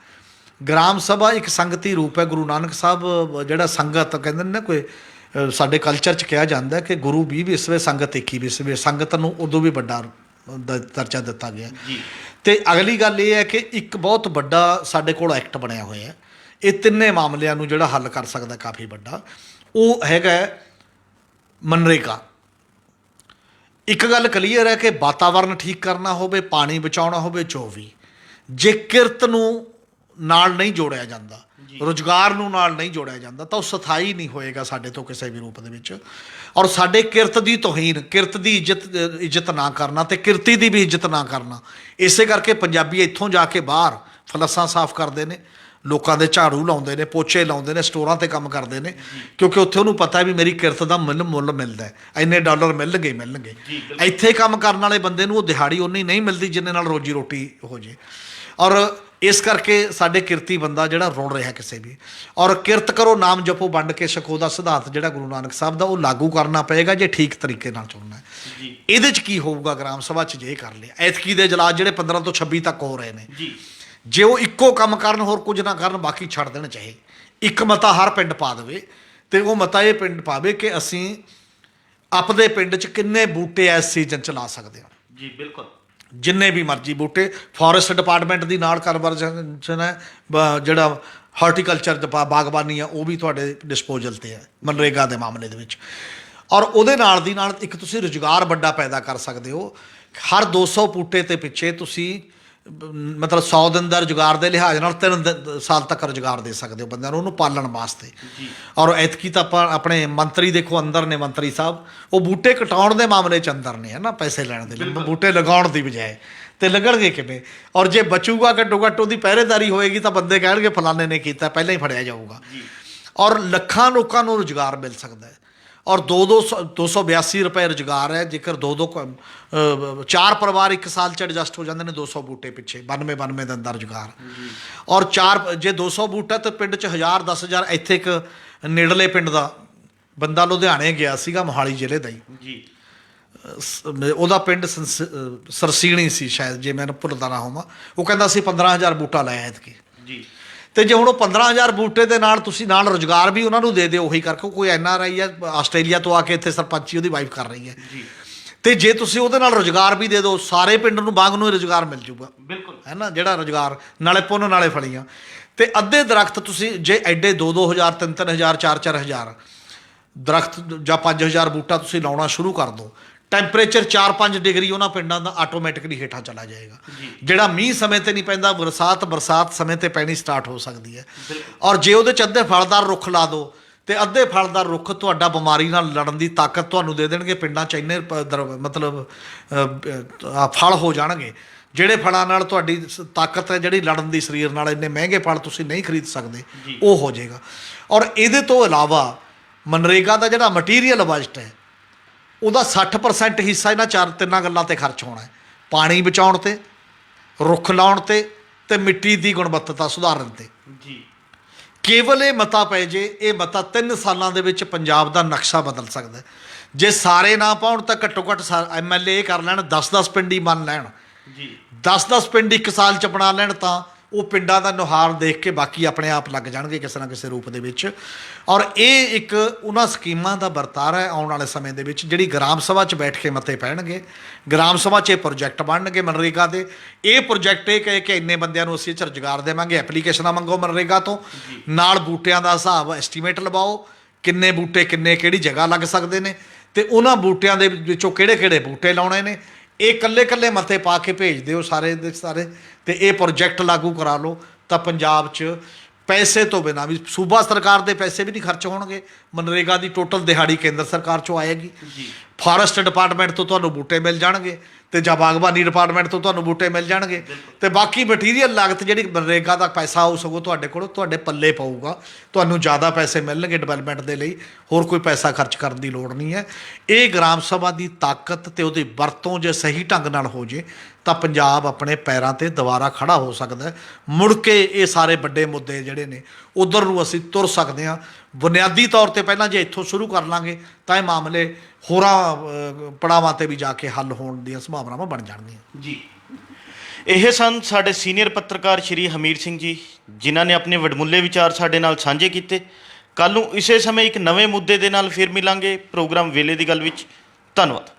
ਗ੍ਰਾਮ ਸਭਾ ਇੱਕ ਸੰਗਤੀ ਰੂਪ ਹੈ। ਗੁਰੂ ਨਾਨਕ ਸਾਹਿਬ ਜਿਹੜਾ ਸੰਗਤ ਕਹਿੰਦੇ ਨੇ ਨਾ, ਕੋਈ ਸਾਡੇ ਕਲਚਰ 'ਚ ਕਿਹਾ ਜਾਂਦਾ ਕਿ ਗੁਰੂ 20 ਵਿਸਵੇ ਸੰਗਤ 21 ਵਿਸਵੇ, ਸੰਗਤ ਨੂੰ ਉਦੋਂ ਵੀ ਵੱਡਾ ਦਰਜਾ ਦਿੱਤਾ ਗਿਆ। ਅਤੇ ਅਗਲੀ ਗੱਲ ਇਹ ਹੈ ਕਿ ਇੱਕ ਬਹੁਤ ਵੱਡਾ ਸਾਡੇ ਕੋਲ ਐਕਟ ਬਣਿਆ ਹੋਇਆ, ਇਹ ਤਿੰਨੇ ਮਾਮਲਿਆਂ ਨੂੰ ਜਿਹੜਾ ਹੱਲ ਕਰ ਸਕਦਾ ਕਾਫੀ ਵੱਡਾ, ਉਹ ਹੈਗਾ ਮਨਰੇਗਾ। ਇੱਕ ਗੱਲ ਕਲੀਅਰ ਹੈ ਕਿ ਵਾਤਾਵਰਨ ਠੀਕ ਕਰਨਾ ਹੋਵੇ, ਪਾਣੀ ਬਚਾਉਣਾ ਹੋਵੇ, 24 ਜੇ ਕਿਰਤ ਨੂੰ ਨਾਲ ਨਹੀਂ ਜੋੜਿਆ ਜਾਂਦਾ, ਰੁਜ਼ਗਾਰ ਨੂੰ ਨਾਲ ਨਹੀਂ ਜੋੜਿਆ ਜਾਂਦਾ, ਤਾਂ ਉਹ ਸਥਾਈ ਨਹੀਂ ਹੋਏਗਾ ਸਾਡੇ ਤੋਂ ਕਿਸੇ ਵੀ ਰੂਪ ਦੇ ਵਿੱਚ। ਔਰ ਸਾਡੇ ਕਿਰਤ ਦੀ ਤੋਹੀਨ, ਕਿਰਤ ਦੀ ਇੱਜ਼ਤ ਨਾ ਕਰਨਾ ਅਤੇ ਕਿਰਤੀ ਦੀ ਵੀ ਇੱਜ਼ਤ ਨਾ ਕਰਨਾ। ਇਸੇ ਕਰਕੇ ਪੰਜਾਬੀ ਇੱਥੋਂ ਜਾ ਕੇ ਬਾਹਰ ਫਲੱਸਾਂ ਸਾਫ਼ ਕਰਦੇ ਨੇ, ਲੋਕਾਂ ਦੇ ਝਾੜੂ ਲਾਉਂਦੇ ਨੇ, ਪੋਚੇ ਲਾਉਂਦੇ ਨੇ, ਸਟੋਰਾਂ 'ਤੇ ਕੰਮ ਕਰਦੇ ਨੇ, ਕਿਉਂਕਿ ਉੱਥੇ ਉਹਨੂੰ ਪਤਾ ਵੀ ਮੇਰੀ ਕਿਰਤ ਦਾ ਮੁੱਲ ਮਿਲਦਾ ਹੈ, ਇੰਨੇ ਡਾਲਰ ਮਿਲਣਗੇ। ਇੱਥੇ ਕੰਮ ਕਰਨ ਵਾਲੇ ਬੰਦੇ ਨੂੰ ਉਹ ਦਿਹਾੜੀ ਓਨੀ ਨਹੀਂ ਮਿਲਦੀ ਜਿੰਨੇ ਨਾਲ ਰੋਜੀ ਰੋਟੀ ਹੋ ਜੇ। ਔਰ ਇਸ ਕਰਕੇ ਸਾਡੇ ਕਿਰਤੀ ਬੰਦਾ ਜਿਹੜਾ ਰੁੜ ਰਿਹਾ ਕਿਸੇ ਵੀ। ਔਰ ਕਿਰਤ ਕਰੋ ਨਾਮ ਜਪੋ ਵੰਡ ਕੇ ਛਕੋ ਦਾ ਸਿਧਾਂਤ ਜਿਹੜਾ ਗੁਰੂ ਨਾਨਕ ਸਾਹਿਬ ਦਾ, ਉਹ ਲਾਗੂ ਕਰਨਾ ਪਏਗਾ ਜੇ ਠੀਕ ਤਰੀਕੇ ਨਾਲ ਚੁਣਨਾ ਹੈ। ਇਹਦੇ 'ਚ ਕੀ ਹੋਊਗਾ ਗ੍ਰਾਮ ਸਭਾ 'ਚ ਜੇ ਕਰ ਲਿਆ, ਐਤਕੀ ਦੇ ਇਜਲਾਸ ਜਿਹੜੇ 15 ਤੋਂ 26 ਤੱਕ ਹੋ ਰਹੇ ਨੇ, ਜੇ ਉਹ ਇੱਕੋ ਕੰਮ ਕਰਨ, ਹੋਰ ਕੁਝ ਨਾ ਕਰਨ, ਬਾਕੀ ਛੱਡ ਦੇਣ, ਚਾਹੇ ਇੱਕ ਮਤਾ ਹਰ ਪਿੰਡ ਪਾ ਦੇਵੇ, ਅਤੇ ਉਹ ਮਤਾ ਇਹ ਪਿੰਡ ਪਾਵੇ ਕਿ ਅਸੀਂ ਆਪਦੇ ਪਿੰਡ 'ਚ ਕਿੰਨੇ ਬੂਟੇ ਇਸ ਸੀਜ਼ਨ 'ਚ ਲਾ ਸਕਦੇ ਹਾਂ। ਜੀ ਬਿਲਕੁਲ, ਜਿੰਨੇ ਵੀ ਮਰਜ਼ੀ ਬੂਟੇ। ਫੋਰੈਸਟ ਡਿਪਾਰਟਮੈਂਟ ਦੀ ਨਾਲ ਕਨਵਰਜਨ ਹੈ, ਜਿਹੜਾ ਹਾਰਟੀਕਲਚਰ ਬਾਗਬਾਨੀ ਆ, ਉਹ ਵੀ ਤੁਹਾਡੇ ਡਿਸਪੋਜ਼ਲ 'ਤੇ ਹੈ ਮਨਰੇਗਾ ਦੇ ਮਾਮਲੇ ਦੇ ਵਿੱਚ। ਔਰ ਉਹਦੇ ਨਾਲ ਦੀ ਨਾਲ ਇੱਕ ਤੁਸੀਂ ਰੁਜ਼ਗਾਰ ਵੱਡਾ ਪੈਦਾ ਕਰ ਸਕਦੇ ਹੋ। ਹਰ 200 ਬੂਟੇ ਦੇ ਪਿੱਛੇ ਤੁਸੀਂ ਮਤਲਬ 100 ਦਿਨ ਦਾ ਰੁਜ਼ਗਾਰ ਦੇ ਲਿਹਾਜ਼ ਨਾਲ 3 ਸਾਲ ਤੱਕ ਰੁਜ਼ਗਾਰ ਦੇ ਸਕਦੇ ਹੋ ਬੰਦਿਆਂ ਨੂੰ, ਉਹਨੂੰ ਪਾਲਣ ਵਾਸਤੇ। ਔਰ ਐਤਕੀ ਤਾਂ ਆਪਾਂ ਆਪਣੇ ਮੰਤਰੀ ਦੇਖੋ ਅੰਦਰ ਨੇ, ਮੰਤਰੀ ਸਾਹਿਬ, ਉਹ ਬੂਟੇ ਕਟਾਉਣ ਦੇ ਮਾਮਲੇ 'ਚ ਅੰਦਰ ਨੇ, ਹੈ ਨਾ, ਪੈਸੇ ਲੈਣ ਦੇ ਲਈ, ਬੂਟੇ ਲਗਾਉਣ ਦੀ ਬਜਾਏ। ਅਤੇ ਲੱਗਣਗੇ ਕਿਵੇਂ? ਔਰ ਜੇ ਬਚੂਗਾ ਘੱਟੋ ਘੱਟ ਉਹਦੀ ਪਹਿਰੇਦਾਰੀ ਹੋਏਗੀ ਤਾਂ ਬੰਦੇ ਕਹਿਣਗੇ ਫਲਾਣੇ ਨੇ ਕੀਤਾ, ਪਹਿਲਾਂ ਹੀ ਫੜਿਆ ਜਾਊਗਾ। ਔਰ ਲੱਖਾਂ ਲੋਕਾਂ ਨੂੰ ਰੁਜ਼ਗਾਰ ਮਿਲ ਸਕਦਾ ਹੈ। ਔਰ 282 ਰੁਪਏ ਰੁਜ਼ਗਾਰ ਹੈ। ਜੇਕਰ 4 ਪਰਿਵਾਰ ਇੱਕ ਸਾਲ 'ਚ ਐਡਜਸਟ ਹੋ ਜਾਂਦੇ ਨੇ 200 ਬੂਟੇ ਪਿੱਛੇ, 92 ਦਿਨ ਦਾ ਰੁਜ਼ਗਾਰ। ਔਰ ਜੇ 200 ਬੂਟਾ ਤਾਂ ਪਿੰਡ 'ਚ 1000 10,000। ਇੱਥੇ ਇੱਕ ਨੇੜਲੇ ਪਿੰਡ ਦਾ ਬੰਦਾ ਲੁਧਿਆਣੇ ਗਿਆ ਸੀਗਾ, ਮੋਹਾਲੀ ਜ਼ਿਲ੍ਹੇ ਦਾ ਹੀ, ਉਹਦਾ ਪਿੰਡ ਸਰਸੀਣੀ ਸੀ ਸ਼ਾਇਦ, ਜੇ ਮੈਨੂੰ ਭੁੱਲਦਾ ਨਾ ਹੋਵਾਂ। ਉਹ ਕਹਿੰਦਾ ਅਸੀਂ 15,000 ਬੂਟਾ ਲਾਇਆ ਐਤਕੀ। ਅਤੇ ਜੇ ਹੁਣ ਉਹ 15,000 ਬੂਟੇ ਦੇ ਨਾਲ ਤੁਸੀਂ ਨਾਲ ਰੁਜ਼ਗਾਰ ਵੀ ਉਹਨਾਂ ਨੂੰ ਦੇ ਦਿਓ, ਉਹੀ ਕਰਕੇ ਕੋਈ NRI ਹੈ ਆਸਟ੍ਰੇਲੀਆ ਤੋਂ ਆ ਕੇ ਇੱਥੇ ਸਰਪੰਚੀ ਉਹਦੀ ਵਾਈਫ ਕਰ ਰਹੀ ਹੈ, ਅਤੇ ਜੇ ਤੁਸੀਂ ਉਹਦੇ ਨਾਲ ਰੁਜ਼ਗਾਰ ਵੀ ਦੇ ਦਿਓ, ਸਾਰੇ ਪਿੰਡ ਨੂੰ ਬਾਗ ਨੂੰ ਹੀ ਰੁਜ਼ਗਾਰ ਮਿਲ ਜੂਗਾ। ਬਿਲਕੁਲ, ਹੈ ਨਾ, ਜਿਹੜਾ ਰੁਜ਼ਗਾਰ ਨਾਲੇ ਪੁੰਨ ਨਾਲੇ ਫਲੀਆਂ। ਅਤੇ ਅੱਧੇ ਦਰਖਤ ਤੁਸੀਂ ਜੇ ਐਡੇ 2-2 ਹਜ਼ਾਰ 3-3 ਹਜ਼ਾਰ 4-4 ਹਜ਼ਾਰ ਦਰਖਤ ਜਾਂ 5,000 ਬੂਟਾ ਤੁਸੀਂ ਲਾਉਣਾ ਸ਼ੁਰੂ ਕਰ ਦਿਓ, ਟੈਂਪਰੇਚਰ 4-5 ਡਿਗਰੀ ਉਹਨਾਂ ਪਿੰਡਾਂ ਦਾ ਆਟੋਮੈਟਿਕਲੀ ਹੇਠਾਂ ਚਲਾ ਜਾਏਗਾ। ਜਿਹੜਾ ਮੀਂਹ ਸਮੇਂ 'ਤੇ ਨਹੀਂ ਪੈਂਦਾ, ਬਰਸਾਤ ਸਮੇਂ 'ਤੇ ਪੈਣੀ ਸਟਾਰਟ ਹੋ ਸਕਦੀ ਹੈ। ਔਰ ਜੇ ਉਹਦੇ 'ਚ ਅੱਧੇ ਫਲਦਾਰ ਰੁੱਖ ਲਾ ਦਿਓ, ਅਤੇ ਅੱਧੇ ਫਲਦਾਰ ਰੁੱਖ ਤੁਹਾਡਾ ਬਿਮਾਰੀ ਨਾਲ ਲੜਨ ਦੀ ਤਾਕਤ ਤੁਹਾਨੂੰ ਦੇ ਦੇਣਗੇ। ਪਿੰਡਾਂ 'ਚ ਇੰਨੇ ਮਤਲਬ ਫਲ ਹੋ ਜਾਣਗੇ, ਜਿਹੜੇ ਫਲਾਂ ਨਾਲ ਤੁਹਾਡੀ ਤਾਕਤ ਹੈ ਜਿਹੜੀ ਲੜਨ ਦੀ ਸਰੀਰ ਨਾਲ, ਇੰਨੇ ਮਹਿੰਗੇ ਫਲ ਤੁਸੀਂ ਨਹੀਂ ਖਰੀਦ ਸਕਦੇ, ਉਹ ਹੋ ਜਾਏਗਾ। ਔਰ ਇਹਦੇ ਤੋਂ ਇਲਾਵਾ ਮਨਰੇਗਾ ਦਾ ਜਿਹੜਾ ਮਟੀਰੀਅਲ ਬਜਟ ਹੈ, ਉਹਦਾ 60% ਹਿੱਸਾ ਇਹਨਾਂ 3 ਗੱਲਾਂ 'ਤੇ ਖਰਚ ਹੋਣਾ ਹੈ: ਪਾਣੀ ਬਚਾਉਣ 'ਤੇ, ਰੁੱਖ ਲਾਉਣ 'ਤੇ, ਅਤੇ ਮਿੱਟੀ ਦੀ ਗੁਣਵੱਤਾ ਸੁਧਾਰਨ ਤੇ। ਕੇਵਲ ਇਹ ਮਤਾ ਪੈ ਜੇ, ਇਹ ਮਤਾ 3 ਸਾਲਾਂ ਦੇ ਵਿੱਚ ਪੰਜਾਬ ਦਾ ਨਕਸ਼ਾ ਬਦਲ ਸਕਦਾ। ਜੇ ਸਾਰੇ ਨਾ ਪਾਉਣ ਤਾਂ ਘੱਟੋ ਘੱਟ MLA ਇਹ ਕਰ ਲੈਣ, 10-10 ਪਿੰਡ ਹੀ ਮੰਨ ਲੈਣ, 10-10 ਪਿੰਡ ਇੱਕ ਸਾਲ 'ਚ ਬਣਾ ਲੈਣ, ਤਾਂ ਉਹ ਪਿੰਡਾਂ ਦਾ ਨੁਹਾਰ ਦੇਖ ਕੇ ਬਾਕੀ ਆਪਣੇ ਆਪ ਲੱਗ ਜਾਣਗੇ ਕਿਸੇ ਨਾ ਕਿਸੇ ਰੂਪ ਦੇ ਵਿੱਚ। ਔਰ ਇਹ ਇੱਕ ਉਹਨਾਂ ਸਕੀਮਾਂ ਦਾ ਵਰਤਾਰਾ ਹੈ ਆਉਣ ਵਾਲੇ ਸਮੇਂ ਦੇ ਵਿੱਚ, ਜਿਹੜੀ ਗ੍ਰਾਮ ਸਭਾ 'ਚ ਬੈਠ ਕੇ ਮਤੇ ਪੈਣਗੇ। ਗ੍ਰਾਮ ਸਭਾ 'ਚ ਇਹ ਪ੍ਰੋਜੈਕਟ ਬਣਨਗੇ ਮਨਰੇਗਾ ਦੇ। ਇਹ ਪ੍ਰੋਜੈਕਟ ਇਹ ਕਹੇ ਕਿ ਇੰਨੇ ਬੰਦਿਆਂ ਨੂੰ ਅਸੀਂ ਰੁਜ਼ਗਾਰ ਦੇਵਾਂਗੇ, ਐਪਲੀਕੇਸ਼ਨਾਂ ਮੰਗੋ ਮਨਰੇਗਾ ਤੋਂ, ਨਾਲ ਬੂਟਿਆਂ ਦਾ ਹਿਸਾਬ ਐਸਟੀਮੇਟ ਲਵਾਓ, ਕਿੰਨੇ ਬੂਟੇ ਕਿਹੜੀ ਜਗ੍ਹਾ ਲੱਗ ਸਕਦੇ ਨੇ, ਅਤੇ ਉਹਨਾਂ ਬੂਟਿਆਂ ਦੇ ਵਿੱਚੋਂ ਕਿਹੜੇ ਬੂਟੇ ਲਾਉਣੇ ਨੇ। ਇਹ ਇਕੱਲੇ ਮਤੇ ਪਾ ਕੇ ਭੇਜ ਦਿਓ ਸਾਰੇ ਦੇ ਸਾਰੇ, ਅਤੇ ਇਹ ਪ੍ਰੋਜੈਕਟ ਲਾਗੂ ਕਰਾ ਲਓ, ਤਾਂ ਪੰਜਾਬ 'ਚ ਪੈਸੇ ਤੋਂ ਬਿਨਾਂ ਵੀ, ਸੂਬਾ ਸਰਕਾਰ ਦੇ ਪੈਸੇ ਵੀ ਨਹੀਂ ਖਰਚ ਹੋਣਗੇ। ਮਨਰੇਗਾ ਦੀ ਟੋਟਲ ਦਿਹਾੜੀ ਕੇਂਦਰ ਸਰਕਾਰ 'ਚੋਂ ਆਏਗੀ। ਫਾਰੈਸਟ ਡਿਪਾਰਟਮੈਂਟ ਤੋਂ ਤੁਹਾਨੂੰ ਬੂਟੇ ਮਿਲ ਜਾਣਗੇ, ਅਤੇ ਜਾਂ ਬਾਗਬਾਨੀ ਡਿਪਾਰਟਮੈਂਟ ਤੋਂ ਤੁਹਾਨੂੰ ਬੂਟੇ ਮਿਲ ਜਾਣਗੇ, ਅਤੇ ਬਾਕੀ ਮਟੀਰੀਅਲ ਲਾਗਤ ਜਿਹੜੀ ਮਨਰੇਗਾ ਦਾ ਪੈਸਾ ਆਊ, ਸਗੋਂ ਤੁਹਾਡੇ ਕੋਲ ਤੁਹਾਡੇ ਪੱਲੇ ਪਊਗਾ, ਤੁਹਾਨੂੰ ਜ਼ਿਆਦਾ ਪੈਸੇ ਮਿਲਣਗੇ ਡਿਵੈਲਪਮੈਂਟ ਦੇ ਲਈ। ਹੋਰ ਕੋਈ ਪੈਸਾ ਖਰਚ ਕਰਨ ਦੀ ਲੋੜ ਨਹੀਂ ਹੈ। ਇਹ ਗ੍ਰਾਮ ਸਭਾ ਦੀ ਤਾਕਤ ਅਤੇ ਉਹਦੀ ਵਰਤੋਂ ਜੇ ਸਹੀ ਢੰਗ ਨਾਲ ਹੋ ਜੇ, ਤਾਂ ਪੰਜਾਬ ਆਪਣੇ ਪੈਰਾਂ 'ਤੇ ਦੁਬਾਰਾ ਖੜ੍ਹਾ ਹੋ ਸਕਦਾ। ਮੁੜ ਕੇ ਇਹ ਸਾਰੇ ਵੱਡੇ ਮੁੱਦੇ ਜਿਹੜੇ ਨੇ, ਉੱਧਰ ਨੂੰ ਅਸੀਂ ਤੁਰ ਸਕਦੇ ਹਾਂ। ਬੁਨਿਆਦੀ ਤੌਰ ਤੇ ਪਹਿਲਾਂ ਜੇ ਇੱਥੋਂ ਸ਼ੁਰੂ ਕਰ ਲਾਂਗੇ ਤਾਂ ਇਹ ਮਾਮਲੇ ਹੋਰਾਂ ਪੜਾਵਾਂ ਤੇ ਵੀ ਜਾ ਕੇ ਹੱਲ ਹੋਣ ਦੀਆਂ ਸੰਭਾਵਨਾਵਾਂ ਬਣ ਜਾਣਗੀਆਂ। ਜੀ, ਇਹ ਸਨ ਸਾਡੇ ਸੀਨੀਅਰ ਪੱਤਰਕਾਰ ਸ਼੍ਰੀ ਹਮੀਰ ਸਿੰਘ ਜੀ, ਜਿਨ੍ਹਾਂ ਨੇ ਆਪਣੇ ਵਡਮੁੱਲੇ ਵਿਚਾਰ ਸਾਡੇ ਨਾਲ ਸਾਂਝੇ ਕੀਤੇ। ਕੱਲ੍ਹ ਨੂੰ ਇਸੇ ਸਮੇਂ ਇੱਕ ਨਵੇਂ ਮੁੱਦੇ ਦੇ ਨਾਲ ਫਿਰ ਮਿਲਾਂਗੇ ਪ੍ਰੋਗਰਾਮ ਵੇਲੇ ਦੀ ਗੱਲ ਵਿੱਚ। ਧੰਨਵਾਦ।